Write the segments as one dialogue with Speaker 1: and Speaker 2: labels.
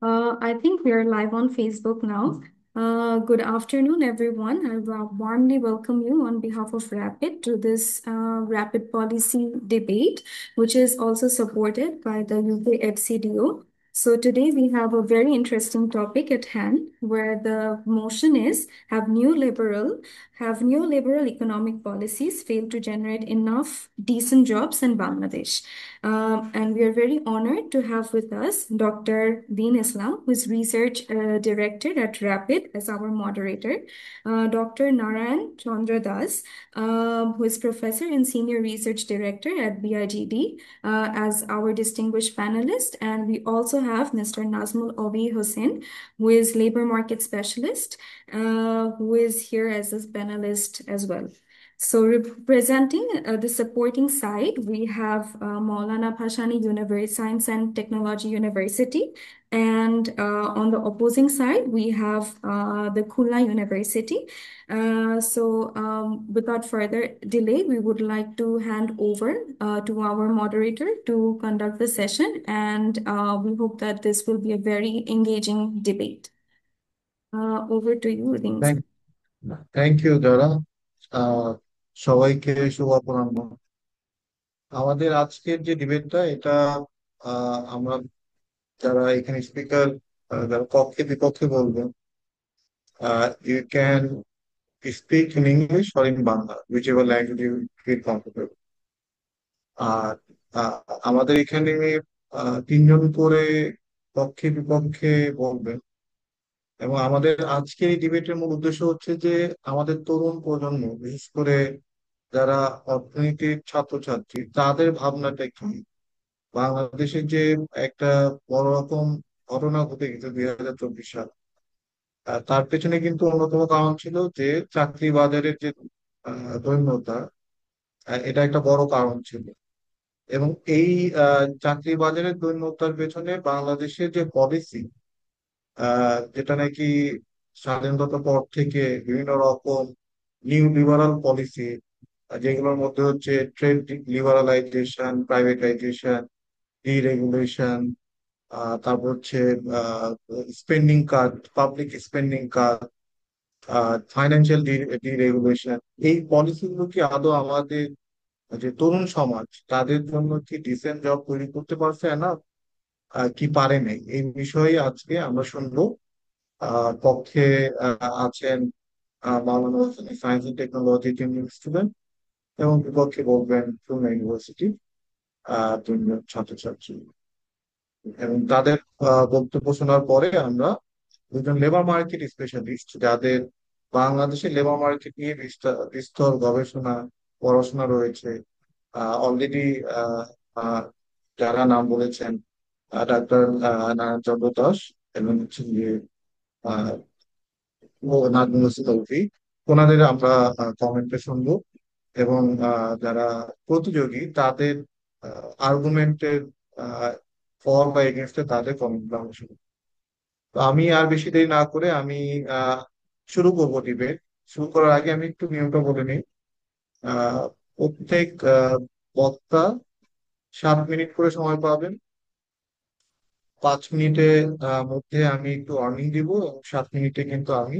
Speaker 1: I think we are live on Facebook now. Good afternoon, everyone. I warmly welcome you on behalf of Rapid to this Rapid Policy debate, which is also supported by the UK FCDO. So today we have a very interesting topic at hand, where the motion is have neoliberal economic policies failed to generate enough decent jobs in Bangladesh? And we are very honored to have with us Dr. Deen Islam, who is Research Director at Rapid, as our moderator, Dr. Narayan Chandra Das, who is Professor and Senior Research Director at BIGD, as our distinguished panelist. And we also have Mr. Nazmul Obi Hussain, who is Labor Market Specialist, who is here as a panelist as well. So representing the supporting side, we have Maulana Bhashani Science and Technology University. And on the opposing side, we have the Khulna University. Without further delay, we would like to hand over to our moderator to conduct the session. And we hope that this will be a very engaging debate. Over to you, Dings.
Speaker 2: Thank thank you যারা সবাইকে শুভ অপরাহ্ন। আমাদের আজকের যে ডিবেটটা এটা আমরা যারা এখানে speaker যারা পক্ষে বিপক্ষে বলবেন, you can speak in English or in Bangla, whichever language you feel comfortable. আর আহ, আমাদের এখানে তিনজন করে পক্ষে বিপক্ষে বলবেন, এবং আমাদের আজকের এই ডিবেটের মূল উদ্দেশ্য হচ্ছে যে আমাদের তরুণ প্রজন্ম, বিশেষ করে যারা অর্থনীতির ছাত্রছাত্রী, তাদের ভাবনাটা কি। বাংলাদেশে যে একটা বড় রকম ঘটনা ঘটে গেছে 2024 সাল, তার পেছনে কিন্তু অন্যতম কারণ ছিল যে চাকরি বাজারের যে দৈন্যতা, এটা একটা বড় কারণ ছিল। এবং এই চাকরি বাজারের দৈন্যতার পেছনে বাংলাদেশের যে পলিসি, যেটা নাকি স্বাধীনতার পর থেকে বিভিন্ন রকম নিউ লিবারাল পলিসি, যেগুলোর মধ্যে হচ্ছে ট্রেড লিবারালাইজেশন, প্রাইভেটাইজেশন, ডিরেগুলেশন, তারপর হচ্ছে স্পেন্ডিং কাট, পাবলিক স্পেন্ডিং কাট, ফাইন্যান্সিয়াল ডিরেগুলেশন, এই পলিসিগুলো কি আদৌ আমাদের যে তরুণ সমাজ তাদের জন্য কি ডিসেন্ট জব তৈরি করতে পারছে না, কি পারে নাই, এই বিষয়ে আজকে আমরা শুনবো। পক্ষে আছেন Maulana Hossain, science and technology student, এবং বিপক্ষে বলবেন খুলনা ইউনিভার্সিটি তিনজন ছাত্রছাত্রী। এবং তাদের বক্তব্য শোনার পরে আমরা দুজন লেবার মার্কেট স্পেশালিস্ট, যাদের বাংলাদেশের লেবার মার্কেট নিয়ে বিস্তর গবেষণা পড়াশোনা রয়েছে, অলরেডি যারা নাম বলেছেন, ডাক্তার নারায়ণ চন্দ্র দাস এবং হচ্ছে যে নাজমুল হোসেন তৌফি, ওনাদের আমরা কমেন্টে শুনবো। এবং যারা প্রতিযোগী তাদের আর্গুমেন্টের ফর বা এগেনস্টে তাদের কমেন্ট আমরা শুনবো। তো আমি আর বেশি দেরি না করে আমি আহ শুরু করবো ডিবেট। শুরু করার আগে আমি একটু নিয়মটা বলে নিই। আহ প্রত্যেক বক্তা 7 মিনিট করে সময় পাবেন। 5 মিনিটের মধ্যে আমি একটু ওয়ার্নিং দিব, এবং 7 মিনিটে কিন্তু আমি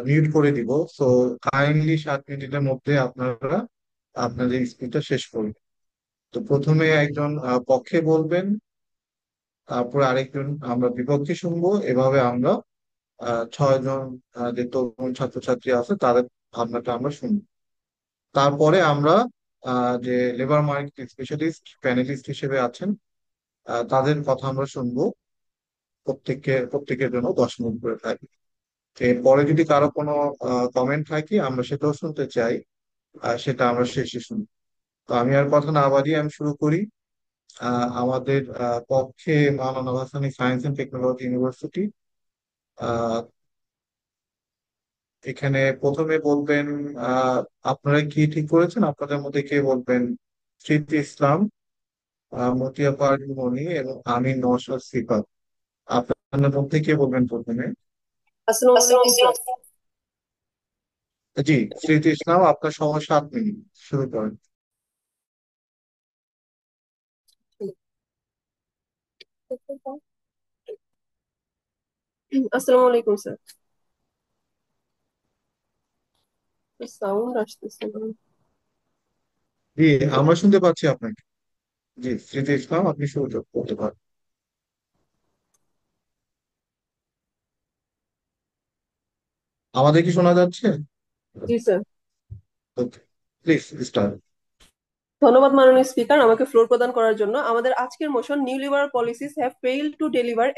Speaker 2: মিউট করে দিব। সো কাইন্ডলি 7 মিনিটের মধ্যে আপনারা আপনাদের স্পিচটা শেষ করবেন। তো প্রথমে একজন পক্ষে বলবেন, তারপরে আরেকজন আমরা বিপক্ষে শুনবো, এভাবে আমরা 6 জন যে তরুণ ছাত্রছাত্রী আছে তাদের ভাবনাটা আমরা শুনবো। তারপরে আমরা যে লেবার মার্কেট স্পেশালিস্ট প্যানেলিস্ট হিসেবে আছেন, তাদের কথা আমরা শুনবো। প্রত্যেকের জন্য 10 মিনিট করে থাকবে। এরপরে যদি কারো কোনো কমেন্ট থাকে আমরা সেটাও শুনতে চাই, সেটা আমরা শেষে শুনি। তো আমি আর কথা না বাড়িয়ে আমি শুরু করি। আমাদের পক্ষে Maulana Bhashani science and technology university, এখানে প্রথমে বলবেন। আহ আপনারা কি ঠিক করেছেন আপনাদের মধ্যে কে বলবেন? স্মৃতি ইসলাম, মতিয়া পারভীন মনি এবং আমি নওশাদ সিফাত। আপনাদের মধ্যে কে বলবেন প্রথমে?
Speaker 3: আসসালামু আলাইকুম স্যার।
Speaker 2: জি, স্মৃতি ইসলাম, আপনার সময় 7 মিনিট, শুরু করেন।
Speaker 3: আসসালামু আলাইকুম স্যার। সাউন্ড আসতেছে না।
Speaker 2: জি, আমরা শুনতে পাচ্ছি আপনাকে। জি, স্মৃতি ইসলাম, আপনি শুরু করতে পারেন। আমাদের কি শোনা যাচ্ছে?
Speaker 3: জি স্যার।
Speaker 2: Okay, please start.
Speaker 3: ধন্যবাদ মাননীয় স্পিকার আমাকে ফ্লোর প্রদান করার জন্য। আমাদের আজকের motion, new liberal policies have failed to deliver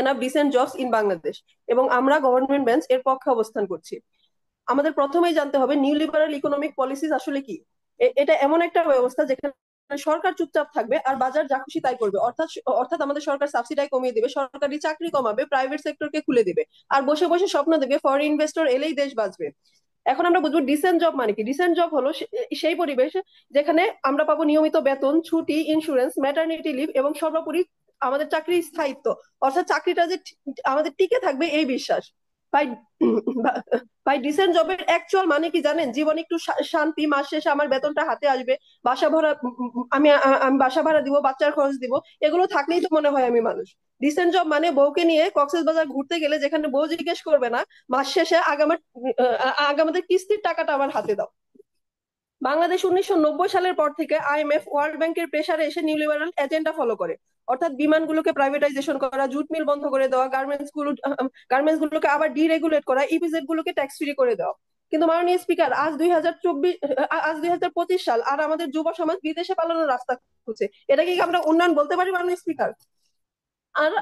Speaker 3: enough decent jobs in Bangladesh, এবং আমরা গভর্নমেন্ট বেঞ্চ এর পক্ষে অবস্থান করছি। আমাদের প্রথমেই জানতে হবে নিউ লিবারাল ইকোনমিক পলিসিস আসলে কি। এটা এমন একটা ব্যবস্থা যেখানে সরকার চুপচাপ থাকবে আর বাজার যা খুশি তাই করবে। অর্থাৎ অর্থাৎ আমাদের সরকার সাবসিডাই কমিয়ে দিবে, সরকারি চাকরি কমাবে, প্রাইভেট সেক্টরকে খুলে দিবে, আর বসে বসে স্বপ্ন দেবে ফরেন ইনভেস্টর এলেই দেশ বাঁচবে। এখন আমরা বুঝবো ডিসেন্ট জব মানে কি। ডিসেন্ট জব হলো সেই পরিবেশ যেখানে আমরা পাবো নিয়মিত বেতন, ছুটি, ইন্স্যুরেন্স, ম্যাটারনিটি লিভ, এবং সর্বোপরি আমাদের চাকরির স্থায়িত্ব। অর্থাৎ চাকরিটা যে আমাদের টিকে থাকবে এই বিশ্বাস। ভাই, ভাই, ডিসেন্ট জবের অ্যাকচুয়াল মানে কি জানেন? জীবনে একটু শান্তি, মাস শেষে আমার বেতনটা হাতে আসবে, বাসা ভাড়া আমি বাসা ভাড়া দিব, বাচ্চার খরচ দিব, এগুলো থাকলেই তো মনে হয় আমি মানুষ। ডিসেন্ট জব মানে বউকে নিয়ে কক্সবাজার ঘুরতে গেলে যেখানে বউ জিজ্ঞেস করবে না মাস শেষে আগামাদের কিস্তির টাকাটা আমার হাতে দাও। বাংলাদেশ 1990 সালের পর থেকে আইএমএফ, ওয়ার্ল্ড ব্যাংকের প্রেসারে এসে নিউলিবারাল এজেন্ডা ফলো করে। অর্থাৎ বিমানগুলোকে প্রাইভেটাইজেশন করা, জুট মিল বন্ধ করে দেওয়া, গার্মেন্টস গুলোকে আবার ডিরেগুলেট করা, ইপিজেড গুলোকে ট্যাক্স ফ্রি করে দেওয়া। কিন্তু মাননীয় স্পিকার, আজ 2025 সাল, আর আমাদের যুব সমাজ বিদেশে পালানোর রাস্তা খুঁজছে। এটা কি আমরা উন্নয়ন বলতে পারি মাননীয় স্পিকার? আর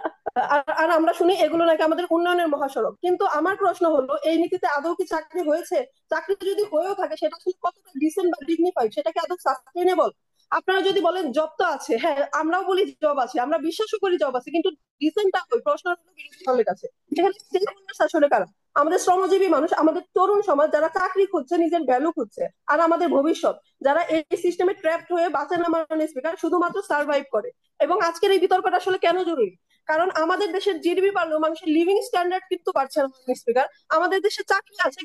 Speaker 3: আর আমরা শুনি এগুলো নাকি আমাদের উন্নয়নের মহাসড়ক। কিন্তু আমার প্রশ্ন হলো, এই নীতিতে আদৌ কি চাকরি হয়েছে? চাকরি যদি হয়েও থাকে সেটা আসলে কতটা ডিসেন্ট বা ডিগনিফাইড, সেটা কি আদৌ সাস্টেনেবল? আপনারা যদি বলেন জব তো আছে, হ্যাঁ আমরাও বলি জব আছে, আমরা বিশ্বাসও করি জব আছে, কিন্তু ডিসেন্টটা ওই প্রশ্ন হলো বিরোধী দলের কাছে। এখানে স্টেকহোল্ডার্স আসলে কারা? আমাদের শ্রমজীবী মানুষ, আমাদের তরুণ সমাজ যারা চাকরি খুঁজছে, নিজের ভ্যালু খুঁজছে, আর আমাদের ভবিষ্যৎ যারা এই সিস্টেমে ট্র্যাপড হয়ে বাঁচে না মাননীয় স্পিকার, শুধুমাত্র সার্ভাইভ করে। এবং আজকের এই বিতর্কটা আসলে কেন জরুরি? কারণ আমাদের দেশের জিডিপি বাড়লেও মানুষের লিভিং স্ট্যান্ডার্ড কিন্তু বাড়ছে না স্পিকার। আমাদের দেশে চাকরি আছে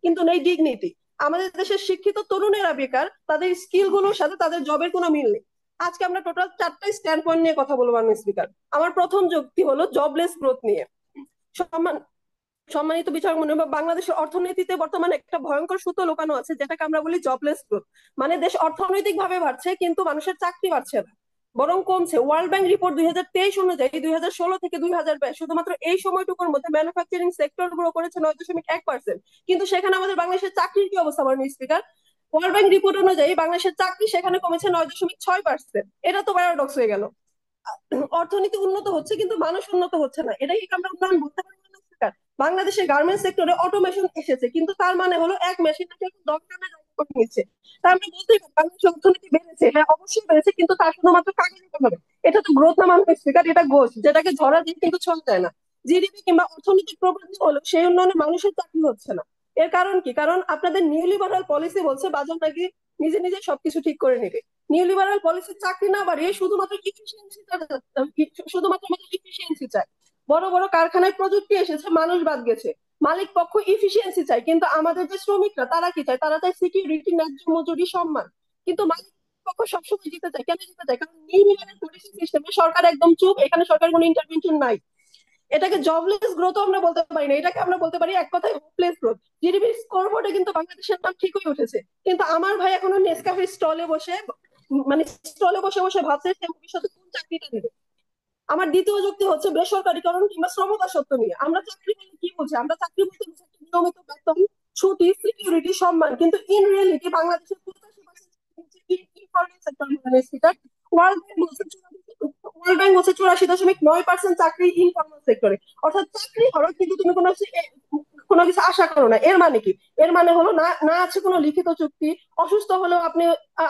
Speaker 3: কিন্তু নেই ডিগনিটি। আমাদের দেশের শিক্ষিত তরুণেরা বেকার, তাদের স্কিল গুলোর সাথে তাদের জবের কোনো মিল নেই। আজকে আমরা টোটাল 4টা স্ট্যান্ড পয়েন্ট নিয়ে কথা বলবো মাননীয় স্পিকার। আমার প্রথম যুক্তি হলো জবলেস গ্রোথ নিয়ে। সম্মান সম্মানিত বিচারক মণ্ডলী, বাংলাদেশের অর্থনীতিতে বর্তমানে একটা ভয়ঙ্কর সুতো লুকানো আছে, যেটাকে আমরা বলি জবলেস গ্রোথ। মানে দেশ অর্থনৈতিক ভাবে বাড়ছে কিন্তু মানুষের চাকরি বাড়ছে না, বরং কমছে। ওয়ার্ল্ড ব্যাংক রিপোর্ট 2023 অনুযায়ী 2016 থেকে 2022 শুধুমাত্র এই সময়টুকুর মধ্যে ম্যানুফ্যাকচারিং সেক্টর গ্রো করেছে 9.1%। কিন্তু সেখানে আমাদের বাংলাদেশের চাকরির কি অবস্থা মাননীয় স্পিকার? ওয়ার্ল্ড ব্যাংক রিপোর্ট অনুযায়ী বাংলাদেশের চাকরি সেখানে কমেছে 9.6%। এটা তো প্যারাডক্স হয়ে গেল। অর্থনীতি উন্নত হচ্ছে কিন্তু মানুষ উন্নত হচ্ছে না, এটাই কি আমরা উন্নয়ন বলতে পারি না সরকার? বাংলাদেশের গার্মেন্টস সেক্টরে অটোমেশন এসেছে, কিন্তু তার মানে হলো এক মেশিন নাকি এখন 10 জনের জায়গা করে নিচ্ছে। তা আমরা বলতেই পারি বাংলাদেশের অর্থনীতি বেড়েছে, হ্যাঁ অবশ্যই বেড়েছে, কিন্তু তার শুধুমাত্র কাগজে হবে। এটা তো গ্রোথ না মাননীয় স্পিকার, এটা গোস, যেটাকে ঝরা দিয়ে কিন্তু ছোঁয়া যায় না। জিডিপি কিংবা অর্থনৈতিক প্রবৃদ্ধি হলো সেই উন্নয়নে মানুষের চাকরি হচ্ছে না। এর কারণ কি? কারণ আপনাদের নিউ লিবারাল পলিসি বলছে বাজার নাকি নিজে নিজে সবকিছু ঠিক করে নেবে। নিউ লিবারাল পলিসি চাকরি না বাড়িয়ে শুধুমাত্র আমাদের ইফিসিয়েন্সি চায়। বড় বড় কারখানায় প্রযুক্তি এসেছে, মানুষ বাদ গেছে। মালিক পক্ষ ইফিসিয়েন্সি চায়, কিন্তু আমাদের যে শ্রমিকরা তারা কি চায়? তারা চায় সিকিউরিটি, ন্যায্য মজুরি, সম্মান। কিন্তু মালিক পক্ষ সবসময় জিতে চায়। কেন জিতে চায়? কারণ নিউ লিবারাল পলিসি সিস্টেমে সরকার একদম চুপ, এখানে সরকার কোনো ইন্টারভেনশন নাই। এটাকে জবলেস গ্রোথ আমরা বলতে পারি না, এটাকে আমরা বলতে পারি এক কথায় হোপলেস গ্রোথ। জিডিপি স্কোরবোর্ডে কিন্তু বাংলাদেশের নাম ঠিকই উঠেছে, কিন্তু আমার ভাই এখনো নেসকাফে স্টলে বসে, মানে স্টলে বসে বসে ভাবছে সে ভবিষ্যতে কোন চাকরিটা নেবে। আমার দ্বিতীয় যুক্তি হচ্ছে বেসরকারীকরণ কিংবা শ্রমদাসত্ব নিয়ে। আমরা চাকরি বলতে কি বুঝি? আমরা চাকরি বলতে বুঝি একটা নিয়মিত বেতন, ছুটি, সিকিউরিটি, সম্মান। কিন্তু ইন রিয়েলিটি বাংলাদেশের 85% ওয়ার্ল্ড ব্যাংক বলছে 84.9% চাকরি ইনফর্মাল সেক্টরে। অর্থাৎ চাকরি হলো কিন্তু তুমি কোনো কিছু আশা করো না। এর মানে কি? এর মানে হলো না না আছে কোনো লিখিত চুক্তি। অসুস্থ হলেও আপনি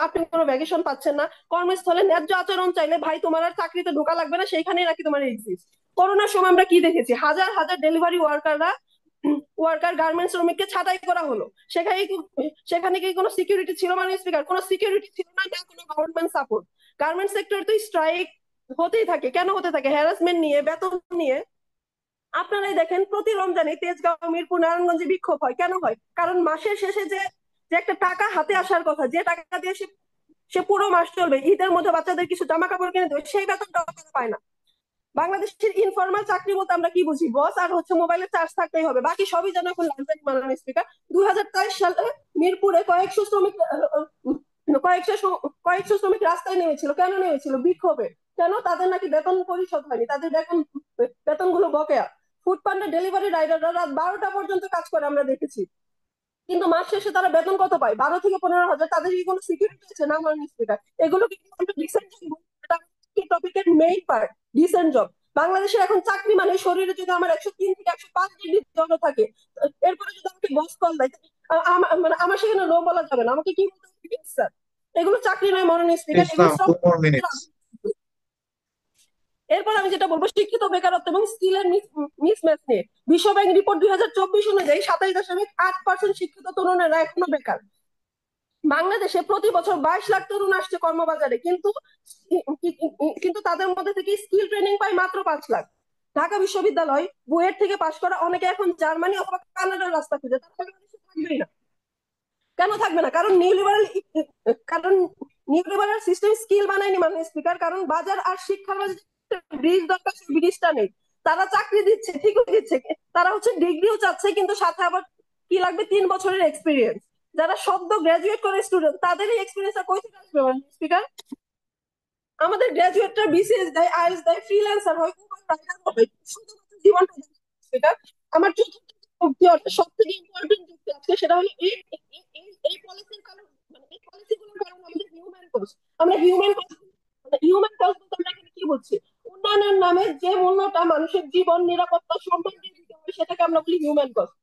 Speaker 3: আপনি কোনো ভ্যাকেশন পাচ্ছেন না। কর্মস্থলে ন্যায্য আচরণ চাইলে ভাই তোমার আর চাকরিতে ঢোকা লাগবে না, সেইখানেই নাকি তোমার এক্সিস্ট। করোনার সময় আমরা কি দেখেছি? হাজার হাজার ডেলিভারি গার্মেন্টস শ্রমিককে ছাঁটাই করা হলো। সেখানে কি কোনো সিকিউরিটি ছিল মানে স্পিকার? কোনো সিকিউরিটি ছিল না, না কোনো গভর্নমেন্ট সাপোর্ট। গার্মেন্টস সেক্টর তো স্ট্রাইক হতেই থাকে। কেন হতে থাকে? হ্যারাসমেন্ট নিয়ে, বেতন নিয়ে। আপনারাই দেখেন প্রতি রমজানে তেজগাঁও, মিরপুর, নারায়ণগঞ্জে বিক্ষোভ হয়। কেন হয়? কারণ মাসের শেষে যে যে একটা টাকা হাতে আসার কথা, যে টাকা দিয়ে সে সে পুরো মাস চলবে, ঈদের মধ্যে বাচ্চাদের কিছু জামা কাপড় কিনে দেবে, সেই বেতনটাও তারা পায় না। বাংলাদেশের ইনফরমাল চাকরি বলতে আমরা কি বুঝি? বস আর হচ্ছে মোবাইলে চার্জ থাকতেই হবে, বাকি সবই যেন এখন লাক্সারি। মাননীয় স্পিকার, 2023 সালে মিরপুরে কয়েকশো শ্রমিক রাস্তায় নেমেছিল। কেন নেমেছিল? বিক্ষোভে। কেন? তাদের নাকি বেতন পরিশোধ হয়নি, তাদের বেতনগুলো বকেয়া। ফুড পান্ডে ডেলিভারি রাইডাররা রাত 12টা পর্যন্ত কাজ করে আমরা দেখেছি, কিন্তু মাস শেষে তারা বেতন কত পায়? 12 থেকে 15 হাজার। তাদের কি কোনো সিকিউরিটি আছে? না মাননীয় স্পিকার। এগুলো কিন্তু ডিসেন্ট টপিকের মেইন পার্ট, ডিসেন্ট জব। বাংলাদেশের এখন চাকরি মানে শরীরে যদি আমার 103 থেকে 105 ডিগ্রি জ্বর থাকে, এরপরে যদি আমাকে বস কল দেয়, মানে আমার সেখানে নো বলা যাবে না, আমাকে কি বলতে হবে? স্যার, এগুলো চাকরি নয় মাননীয় স্পিকার, এগুলো
Speaker 2: ইসলাম,
Speaker 3: শ্রম।
Speaker 2: 2 more minutes।
Speaker 3: এরপর আমি যেটা বলবো, শিক্ষিত বেকারত্ব এবং স্কিলের মিসম্যাচ নিয়ে। বিশ্বব্যাংক রিপোর্ট 2024 অনুযায়ী 27.8% শিক্ষিত তরুণেরা এখনো বেকার। বাংলাদেশে প্রতি বছর 22 লাখ তরুণ আসছে কর্মবাজারে, কিন্তু তাদের মধ্যে থেকে স্কিল ট্রেনিং পায় মাত্র 5 লাখ। ঢাকা বিশ্ববিদ্যালয় বুয়েট থেকে পাশ করা অনেকে এখন জার্মানি অথবা কানাডার রাস্তা খুঁজে, তারা বাংলাদেশে থাকবেই না। কেন থাকবে না? কারণ নিউ লিবারাল সিস্টেম স্কিল বানায়নি মাননীয় স্পিকার। কারণ বাজার আর শিক্ষার মাঝে ব্রিজ দরকার, সেই ব্রিজটা নেই। তারা চাকরি দিচ্ছে, ঠিকই দিচ্ছে, তারা হচ্ছে ডিগ্রিও চাচ্ছে, কিন্তু সাথে আবার কি লাগবে? 3 বছরের এক্সপিরিয়েন্স। যারা সদ্য গ্রাজুয়েট করে স্টুডেন্ট, তাদেরই এক্সপিরিয়েন্স কই থেকে আসবে মাননীয় স্পিকার? আমাদের গ্রাজুয়েটরা বিসিএস দেয়, আইএলটিএস দেয়, ফ্রিল্যান্সার হয়, উবার রাইডার হবে, শুধুমাত্র জীবনটা স্পিকার। আমার চতুর্থ যুক্তি, অর্থাৎ সব থেকে ইম্পর্টেন্ট যুক্তি আছে, সেটা হলো এই পলিসির কারণ, মানে এই পলিসিগুলোর কারণে আমাদের হিউম্যান কস্ট। আমরা হিউম্যান কস্ট বলতে আমরা এখানে কি বলছি? উন্নয়নের নামে যে মূল্যটা মানুষের জীবন, নিরাপত্তা, সম্মান দিয়ে দিতে হবে, সেটাকে আমরা বলি হিউম্যান কস্ট।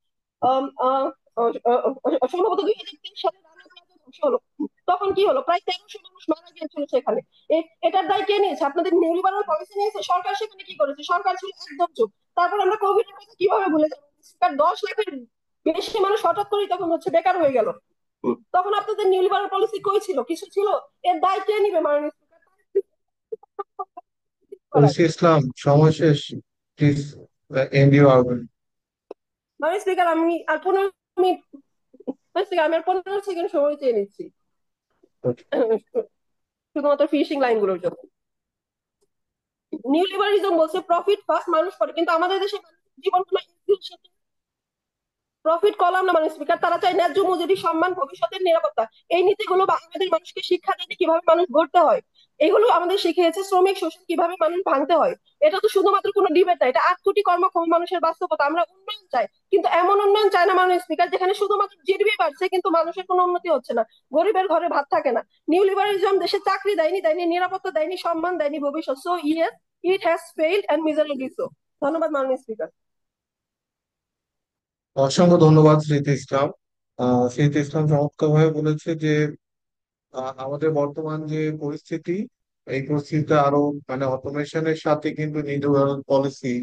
Speaker 3: সম্ভবত 2023 সালে রানা প্লাজা ধ্বংস হলো, তখন কি হলো? প্রায় 1300 মানুষ মারা গিয়েছিল সেখানে। এটার দায় কে নিয়েছে? আপনাদের নিউলিবারাল পলিসি নিয়েছে সরকার। সেখানে কি করেছে? সরকার ছিল একদম চুপ। তারপর আমরা কোভিড এর কথা কিভাবে ভুলে যাবো? 10 লাখের বেশি মানুষ হঠাৎ করেই তখন হচ্ছে বেকার হয়ে গেল। তখন আপনাদের নিউলিবারাল পলিসি কই ছিল? কিছু ছিল? এর দায় কে নিবে মাননীয় স্পিকার?
Speaker 2: বলছি ইসলাম, সময় শেষ। Please end your argument.
Speaker 3: মাননীয় স্পিকার, আমি আর 15 মিনিট, আমি আর 15 সেকেন্ড সময় চেয়ে নিচ্ছি, শুধুমাত্র ফিনিশিং লাইনগুলোর জন্য। নিউ লিবারালিজম বলছে প্রফিট ফার্স্ট, মানুষ পরে, কিন্তু আমাদের দেশে জীবনগুলো প্রফিট কলাম না মানে স্পিকার। তারা চায় ন্যায্য মজুরি, সম্মান, ভবিষ্যতের নিরাপত্তা। এই নীতিগুলো আমাদের মানুষকে শিক্ষা দেয় কিভাবে মানুষ গড়তে হয়। এগুলো আমাদের শিখিয়েছে শ্রমিক শোষণ কিভাবে মানুষ ভাঙতে হয়। এটা তো শুধুমাত্র কোনো ডিবেট না, এটা 8 কোটি কর্মক্ষম মানুষের বাস্তবতা। আমরা উন্নয়ন চাই, কিন্তু এমন উন্নয়ন চায় না মাননীয় স্পিকার যেখানে শুধুমাত্র জিডিপি বাড়ছে কিন্তু মানুষের কোনো উন্নতি হচ্ছে না, গরিবের ঘরে ভাত থাকে না। নিউ লিবারালিজম দেশে চাকরি দেয়নি, নিরাপত্তা দেয়নি, সম্মান দেয়নি, ভবিষ্যৎ। So yes, it has failed and miserably so. ধন্যবাদ মাননীয় স্পিকার।
Speaker 2: অসংখ্য ধন্যবাদ স্মৃতি ইসলাম। স্মৃতি ইসলাম চমৎকার ভাবে বলেছে যে আমাদের বর্তমান যে পরিস্থিতি, এই পরিস্থিতিতে আরো মানে অটোমেশনের সাথে কিন্তু নিউ পলিসি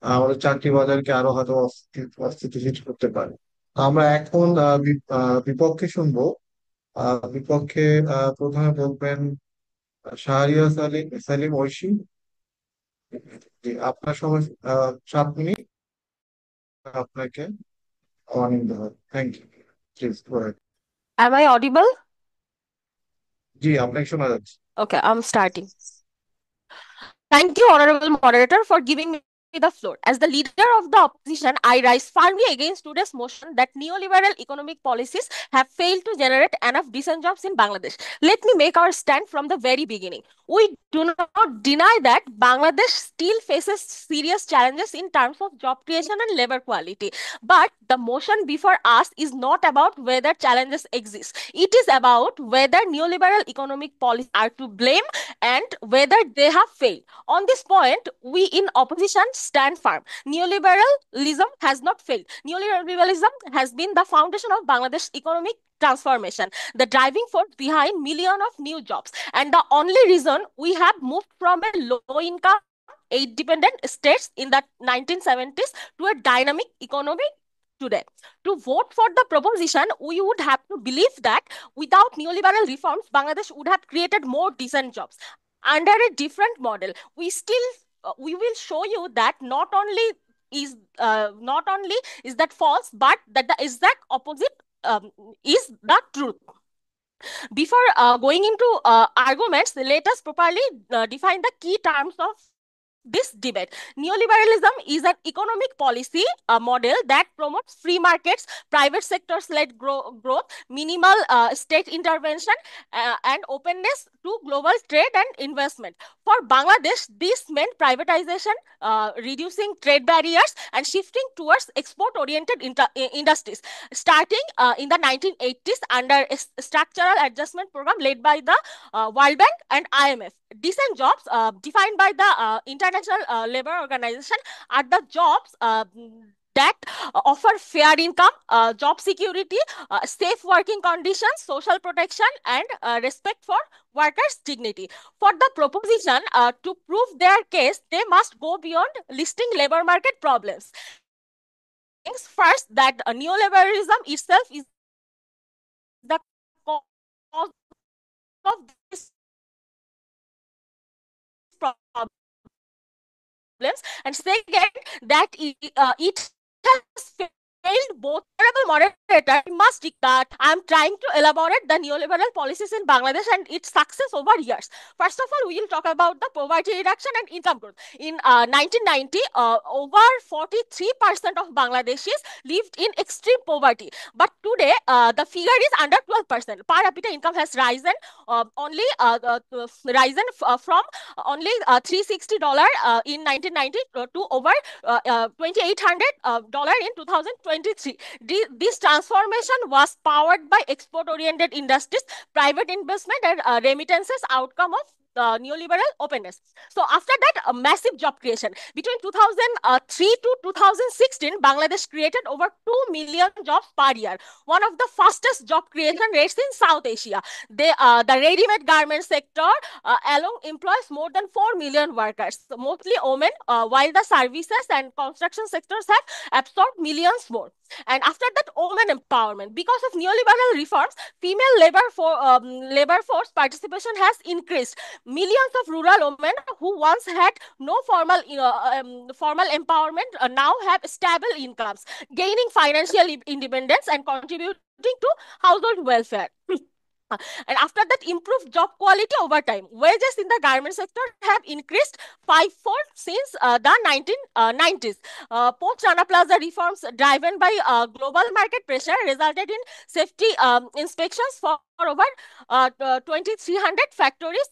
Speaker 2: আমাদের চাকরি বাজারকে আরো হয়তো অস্থিতিশীল করতে পারে। আমরা এখন বিপক্ষে শুনবো। বিপক্ষে প্রথমে বলবেন শাহরিয়ার সালিম ঐশী। জি, আপনার সময় 7 মিনিট আপনাকে অনিন্দ হবে। Thank you. Please go ahead.
Speaker 4: Am I audible?
Speaker 2: জি, আপনাকে শোনা যাচ্ছে।
Speaker 4: Okay, I'm starting. Thank you, Honorable Moderator, for giving me the floor. As the leader of the opposition, I rise firmly against today's motion that neoliberal economic policies have failed to generate enough decent jobs in Bangladesh. Let me make our stand from the very beginning. We do not deny that Bangladesh still faces serious challenges in terms of job creation and labor quality. But the motion before us is not about whether challenges exist. It is about whether neoliberal economic policies are to blame and whether they have failed. On this point, we in opposition stand firm. Neoliberalism has not failed. Neoliberalism has been the foundation of Bangladesh economic transformation, the driving force behind millions of new jobs, and the only reason we have moved from a low income, aid dependent states in the 1970s to a dynamic economy today. To vote for the proposition, we would have to believe that without neoliberal reforms, Bangladesh would have created more decent jobs. Under a different model, we will show you that not only is that false, but that the exact opposite is the truth. Before going into arguments, let us properly define the key terms of this debate. Neoliberalism is an economic policy model that promotes free markets, private sector-led growth, minimal state intervention, and openness to global trade and investment. For Bangladesh, this meant privatization, reducing trade barriers, and shifting towards export-oriented industries. Starting in the 1980s under a structural adjustment program led by the World Bank and IMF. Decent jobs defined by the International Labour Organization are the jobs that offer fair income, job security, safe working conditions, social protection, and respect for workers' dignity. For the proposition to prove their case, they must go beyond listing labor market problems. First, that neoliberalism itself is the cause of these problems, and second, that it has failed both. Honorable moderator, I must that I am trying to elaborate the neoliberal policies in Bangladesh and its success over years. First of all, we will talk about the poverty reduction and income growth. In 1990, over 43% of Bangladeshis lived in extreme poverty. But today, the figure is under 12%. Per capita income has risen from only $360 in 1990 to over $2,800 in 2023. This transformation was powered by export-oriented industries, private investment, and remittances, outcome of neoliberal openness. So after that, a massive job creation. Between 2003 to 2016, Bangladesh created over 2 million jobs per year, one of the fastest job creation rates in South Asia. The ready-made garment sector alone employs more than 4 million workers, mostly women, while the services and construction sectors have absorbed millions more. And after that, women empowerment. Because of neoliberal reforms, female labor force participation has increased. Millions of rural women who once had no formal empowerment now have stable incomes, gaining financial independence and contributing to household welfare. And after that, improved job quality over time. Wages in the garment sector have increased fivefold since the 1990s. Post Rana Plaza reforms driven by global market pressure resulted in safety inspections for over 2,300 factories.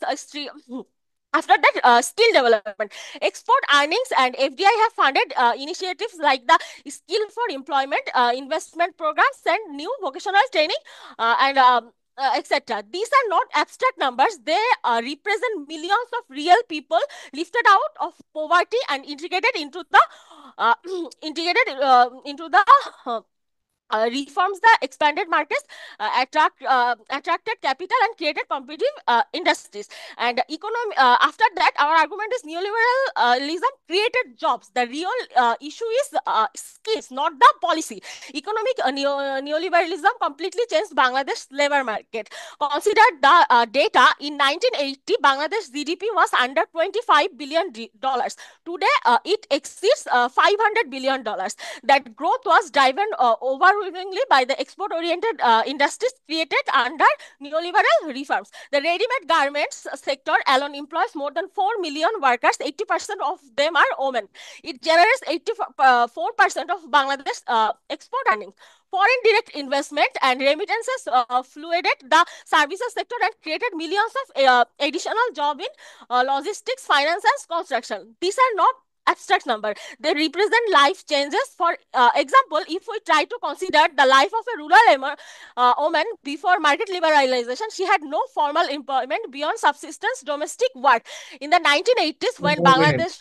Speaker 4: After that, skill development, export earnings and FDI have funded initiatives like the Skill for Employment investment programs and new vocational training and etc. These are not abstract numbers. They represent millions of real people lifted out of poverty and integrated into the reforms the expanded markets, attracted capital and created competitive industries. And after that, our argument is neoliberalism created jobs. The real issue is skills, not the policy. Economic neoliberalism completely changed Bangladesh labor market. Consider the data in 1980, Bangladesh GDP was under $25 billion. Today, it exceeds $500 billion. That growth was driven overwhelmingly by the export-oriented industries created under neoliberal reforms. The ready-made garments sector alone employs more than 4 million workers. 80% of them are women. It generates 84% of Bangladesh export earnings. Foreign direct investment and remittances fluided the services sector and created millions of additional jobs in logistics, finance, and construction. These are not abstract number. They represent life changes. For example, if we try to consider the life of a rural woman before market liberalization, she had no formal employment beyond subsistence domestic work. In the 1980s, when
Speaker 2: One minute.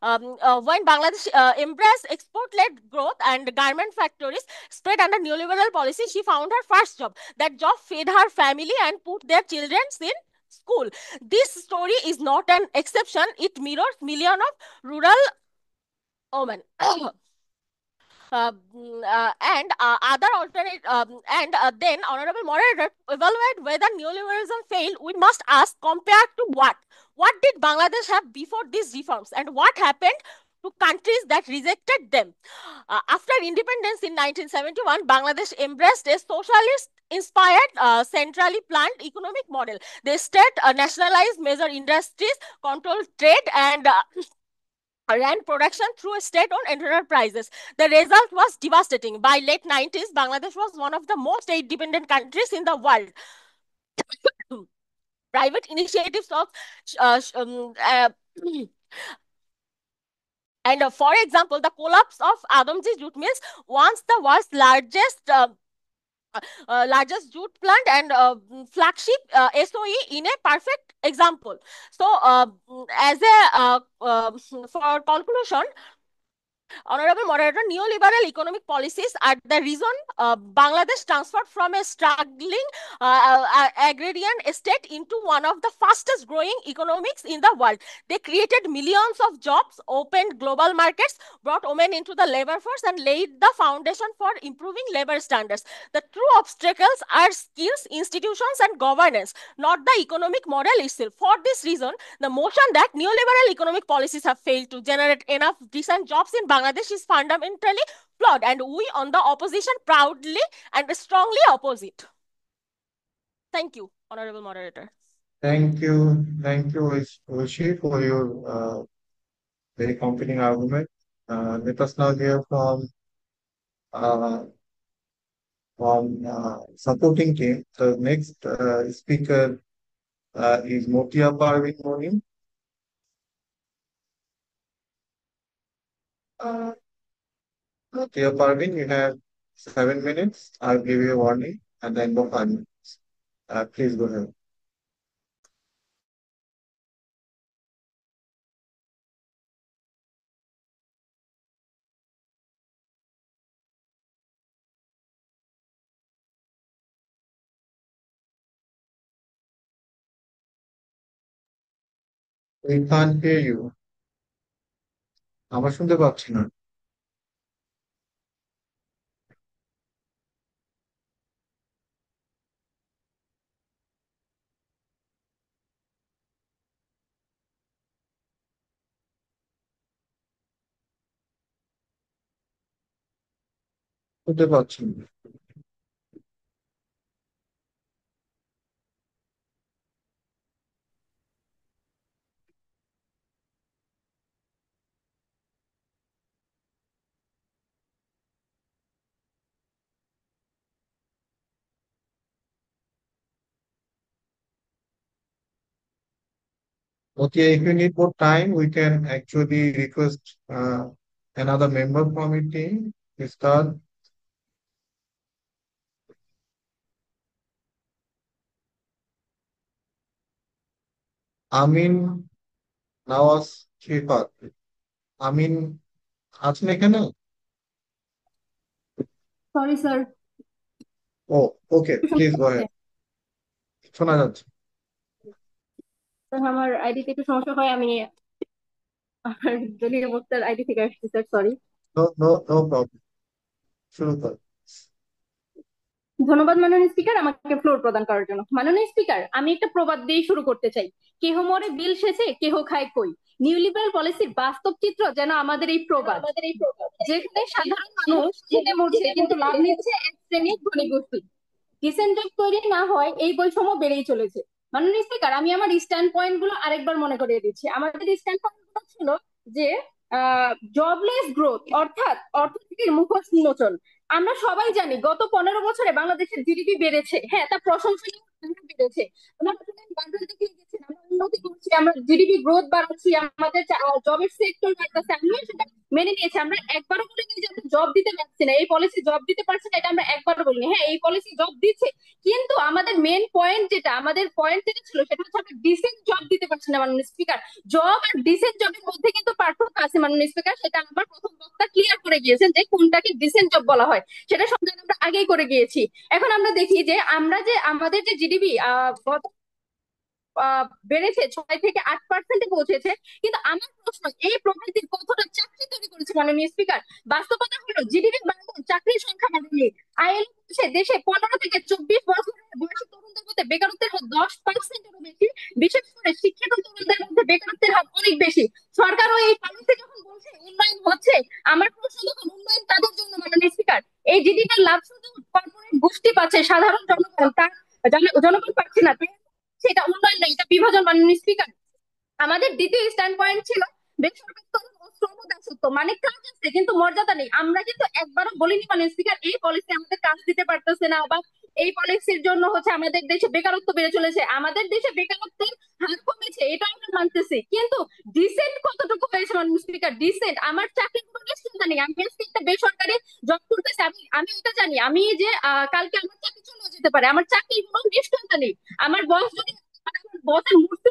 Speaker 4: Bangladesh embraced export-led growth and garment factories spread under neoliberal policy, she found her first job. That job fed her family and put their children in school. This story is not an exception. It mirrors millions of rural women. And other alternate then honorable moderator evaluate whether neoliberalism failed. We must ask, compared to what did Bangladesh have before these reforms and what happened to countries that rejected them. After independence in 1971, Bangladesh embraced a socialist inspired centrally planned economic model. The state nationalized major industries, controlled trade, and ran production through state-owned enterprises. The result was devastating. By late 90s, Bangladesh was one of the most aid-dependent countries in the world. Private initiatives of for example, the collapse of Adamji jute mills, once the world's largest jute plant and flagship SOE, in a perfect example. So, as a for conclusion, Honorable Moderator, neoliberal economic policies are the reason Bangladesh transferred from a struggling agrarian state into one of the fastest growing economics in the world. They created millions of jobs, opened global markets, brought women into the labor force, and laid the foundation for improving labor standards. The true obstacles are skills, institutions, and governance, not the economic model itself. For this reason, the motion that neoliberal economic policies have failed to generate enough decent jobs in Bangladesh is fundamentally flawed, and we on the opposition proudly and strongly oppose it. Thank you, Honorable Moderator.
Speaker 2: Thank you, Rishi, for your very compelling argument. Let us now hear uh, from supporting team. The next speaker is Motia Parvin Monim. Motia Parvin, you have 7 minutes. I'll give you a warning at the end of 5 minutes. Please go ahead. We can't hear you. আমরা শুনতে পাচ্ছি না। শুনতে পাচ্ছি না। Okay, if you need more time, we can actually request another member from your team to start. আমিন নওয়াজ শিফাত। আমিন আছেন এখানে?
Speaker 5: Sorry sir.
Speaker 2: Oh okay, please go ahead. শোনা যাচ্ছে।
Speaker 5: স্যার আমার আইডিতে একটু সমস্যা হয়, আমি আমার দলীয় বক্তার আইডি থেকে আসছি sir, sorry.
Speaker 2: No no no problem, শুরু কর।
Speaker 5: ধন্যবাদ মাননীয় স্পিকার আমাকে ফ্লোর প্রদান করার জন্য। মাননীয় স্পিকার, আমি একটা প্রবাদ দিয়ে শুরু করতে চাই। কেহ মরে বিল শেষে, কেহ খায় কই। নিউ লিবারাল পলিসির বাস্তব চিত্র যেন আমাদের এই প্রবাদ, যেখানে সাধারণ মানুষ খেতে মরছে কিন্তু লাভ নিচ্ছে এক শ্রেণীর ধনী গোষ্ঠী। ডিসেন্ট জব তৈরি না হয় এই বৈষম্য বেড়েই চলেছে। মাননীয় স্পিকার, আমি আমার স্ট্যান্ড পয়েন্ট গুলো আরেকবার মনে করিয়ে দিচ্ছি। আমাদের স্ট্যান্ড পয়েন্ট গুলো ছিল যে জবলেস গ্রোথ অর্থাৎ অর্থনীতির মুখোশ উন্মোচন। আমরা সবাই জানি গত 15 বছরে বাংলাদেশের জিডিপি বেড়েছে, হ্যাঁ তা প্রশংসনীয় বেড়েছে। আমরা উন্নতি করছি, আমরা জিডিপি গ্রোথ বাড়াচ্ছি, আমাদের জবের সেক্টর বাড়তেছে, আমিও সেটা মেনে নিয়েছি। আমরা একবারও বলিনি যে আমরা জব দিতে পারছি না, এই পলিসি জব দিতে পারছে না, এটা আমরা একবারও বলিনি। হ্যাঁ, এই পলিসি জব দিচ্ছে, কিন্তু আমাদের মেন পয়েন্ট যেটা, আমাদের পয়েন্ট যেটা ছিল সেটা হচ্ছে আমরা ডিসেন্ট জব দিতে পারছি না মাননীয় স্পিকার। জব আর ডিসেন্ট জবের মধ্যে কিন্তু পার্থক্য আছে মাননীয় স্পিকার, সেটা আমার প্রথম বক্তা ক্লিয়ার করে গিয়েছেন যে কোনটাকে ডিসেন্ট জব বলা হয়, সেটা সংজ্ঞান আমরা আগেই করে গিয়েছি। এখন আমরা দেখি যে আমাদের যে জিডিপি বেড়েছে 6 থেকে 8% পৌঁছেছে, কিন্তু আমার প্রশ্ন এই প্রবৃদ্ধির কতটা চাকরি তৈরি করেছে মাননীয় স্পিকার? বাস্তবতা হলো জিডিপি বাড়লো, চাকরির সংখ্যা বাড়েনি। আইএলও দেশে 15 থেকে 24 বছর বয়সী তরুণদের মধ্যে বেকারত্বের হার 10%-এরও বেশি, বিশেষ করে শিক্ষিত তরুণদের মধ্যে বেকারত্বের হার অনেক বেশি। সরকারও এই পলিসি যখন বলছে উন্নয়ন হচ্ছে। আমার প্রশ্ন, যখন উন্নয়ন তাদের জন্য মাননীয় স্পিকার, এই জিডিপির লাভ শুধু কর্পোরেট গোষ্ঠী পাচ্ছে, সাধারণ জনগণ তার জনগণ পাচ্ছে না, সেটা উন্নয়ন নয়, এটা বিভাজন মাননীয় স্পিকার। আমাদের দ্বিতীয় স্ট্যান্ড পয়েন্ট ছিল বেসরকারি ও শ্রমদাসত্ব, মানে কাজ আছে কিন্তু মর্যাদা নেই। আমরা কিন্তু একবারও বলিনি মানে স্পিকার এই পলিসি আমাদের কাজ দিতে পারতেছে না, বা এই পলিসির জন্য হচ্ছে আমাদের দেশে বেকারত্ব বেড়ে চলেছে। আমাদের দেশে বেকারত্বের হার কমেছে, এটা আমরা মানতেছি, কিন্তু ডিসেন্ট কতটুকু হয়েছে মানে স্পিকার? ডিসেন্ট, আমার চাকরির কোনো নিশ্চিন্তা নেই। আমি আজকে একটা বেসরকারি জব করতেছি, আমি আমি এটা জানি আমি যে কালকে আমার চাকরি চলে যেতে পারে, আমার চাকরির কোনো নিশ্চয়তা নেই। আমার বস যদি আমার বসের মূর্তি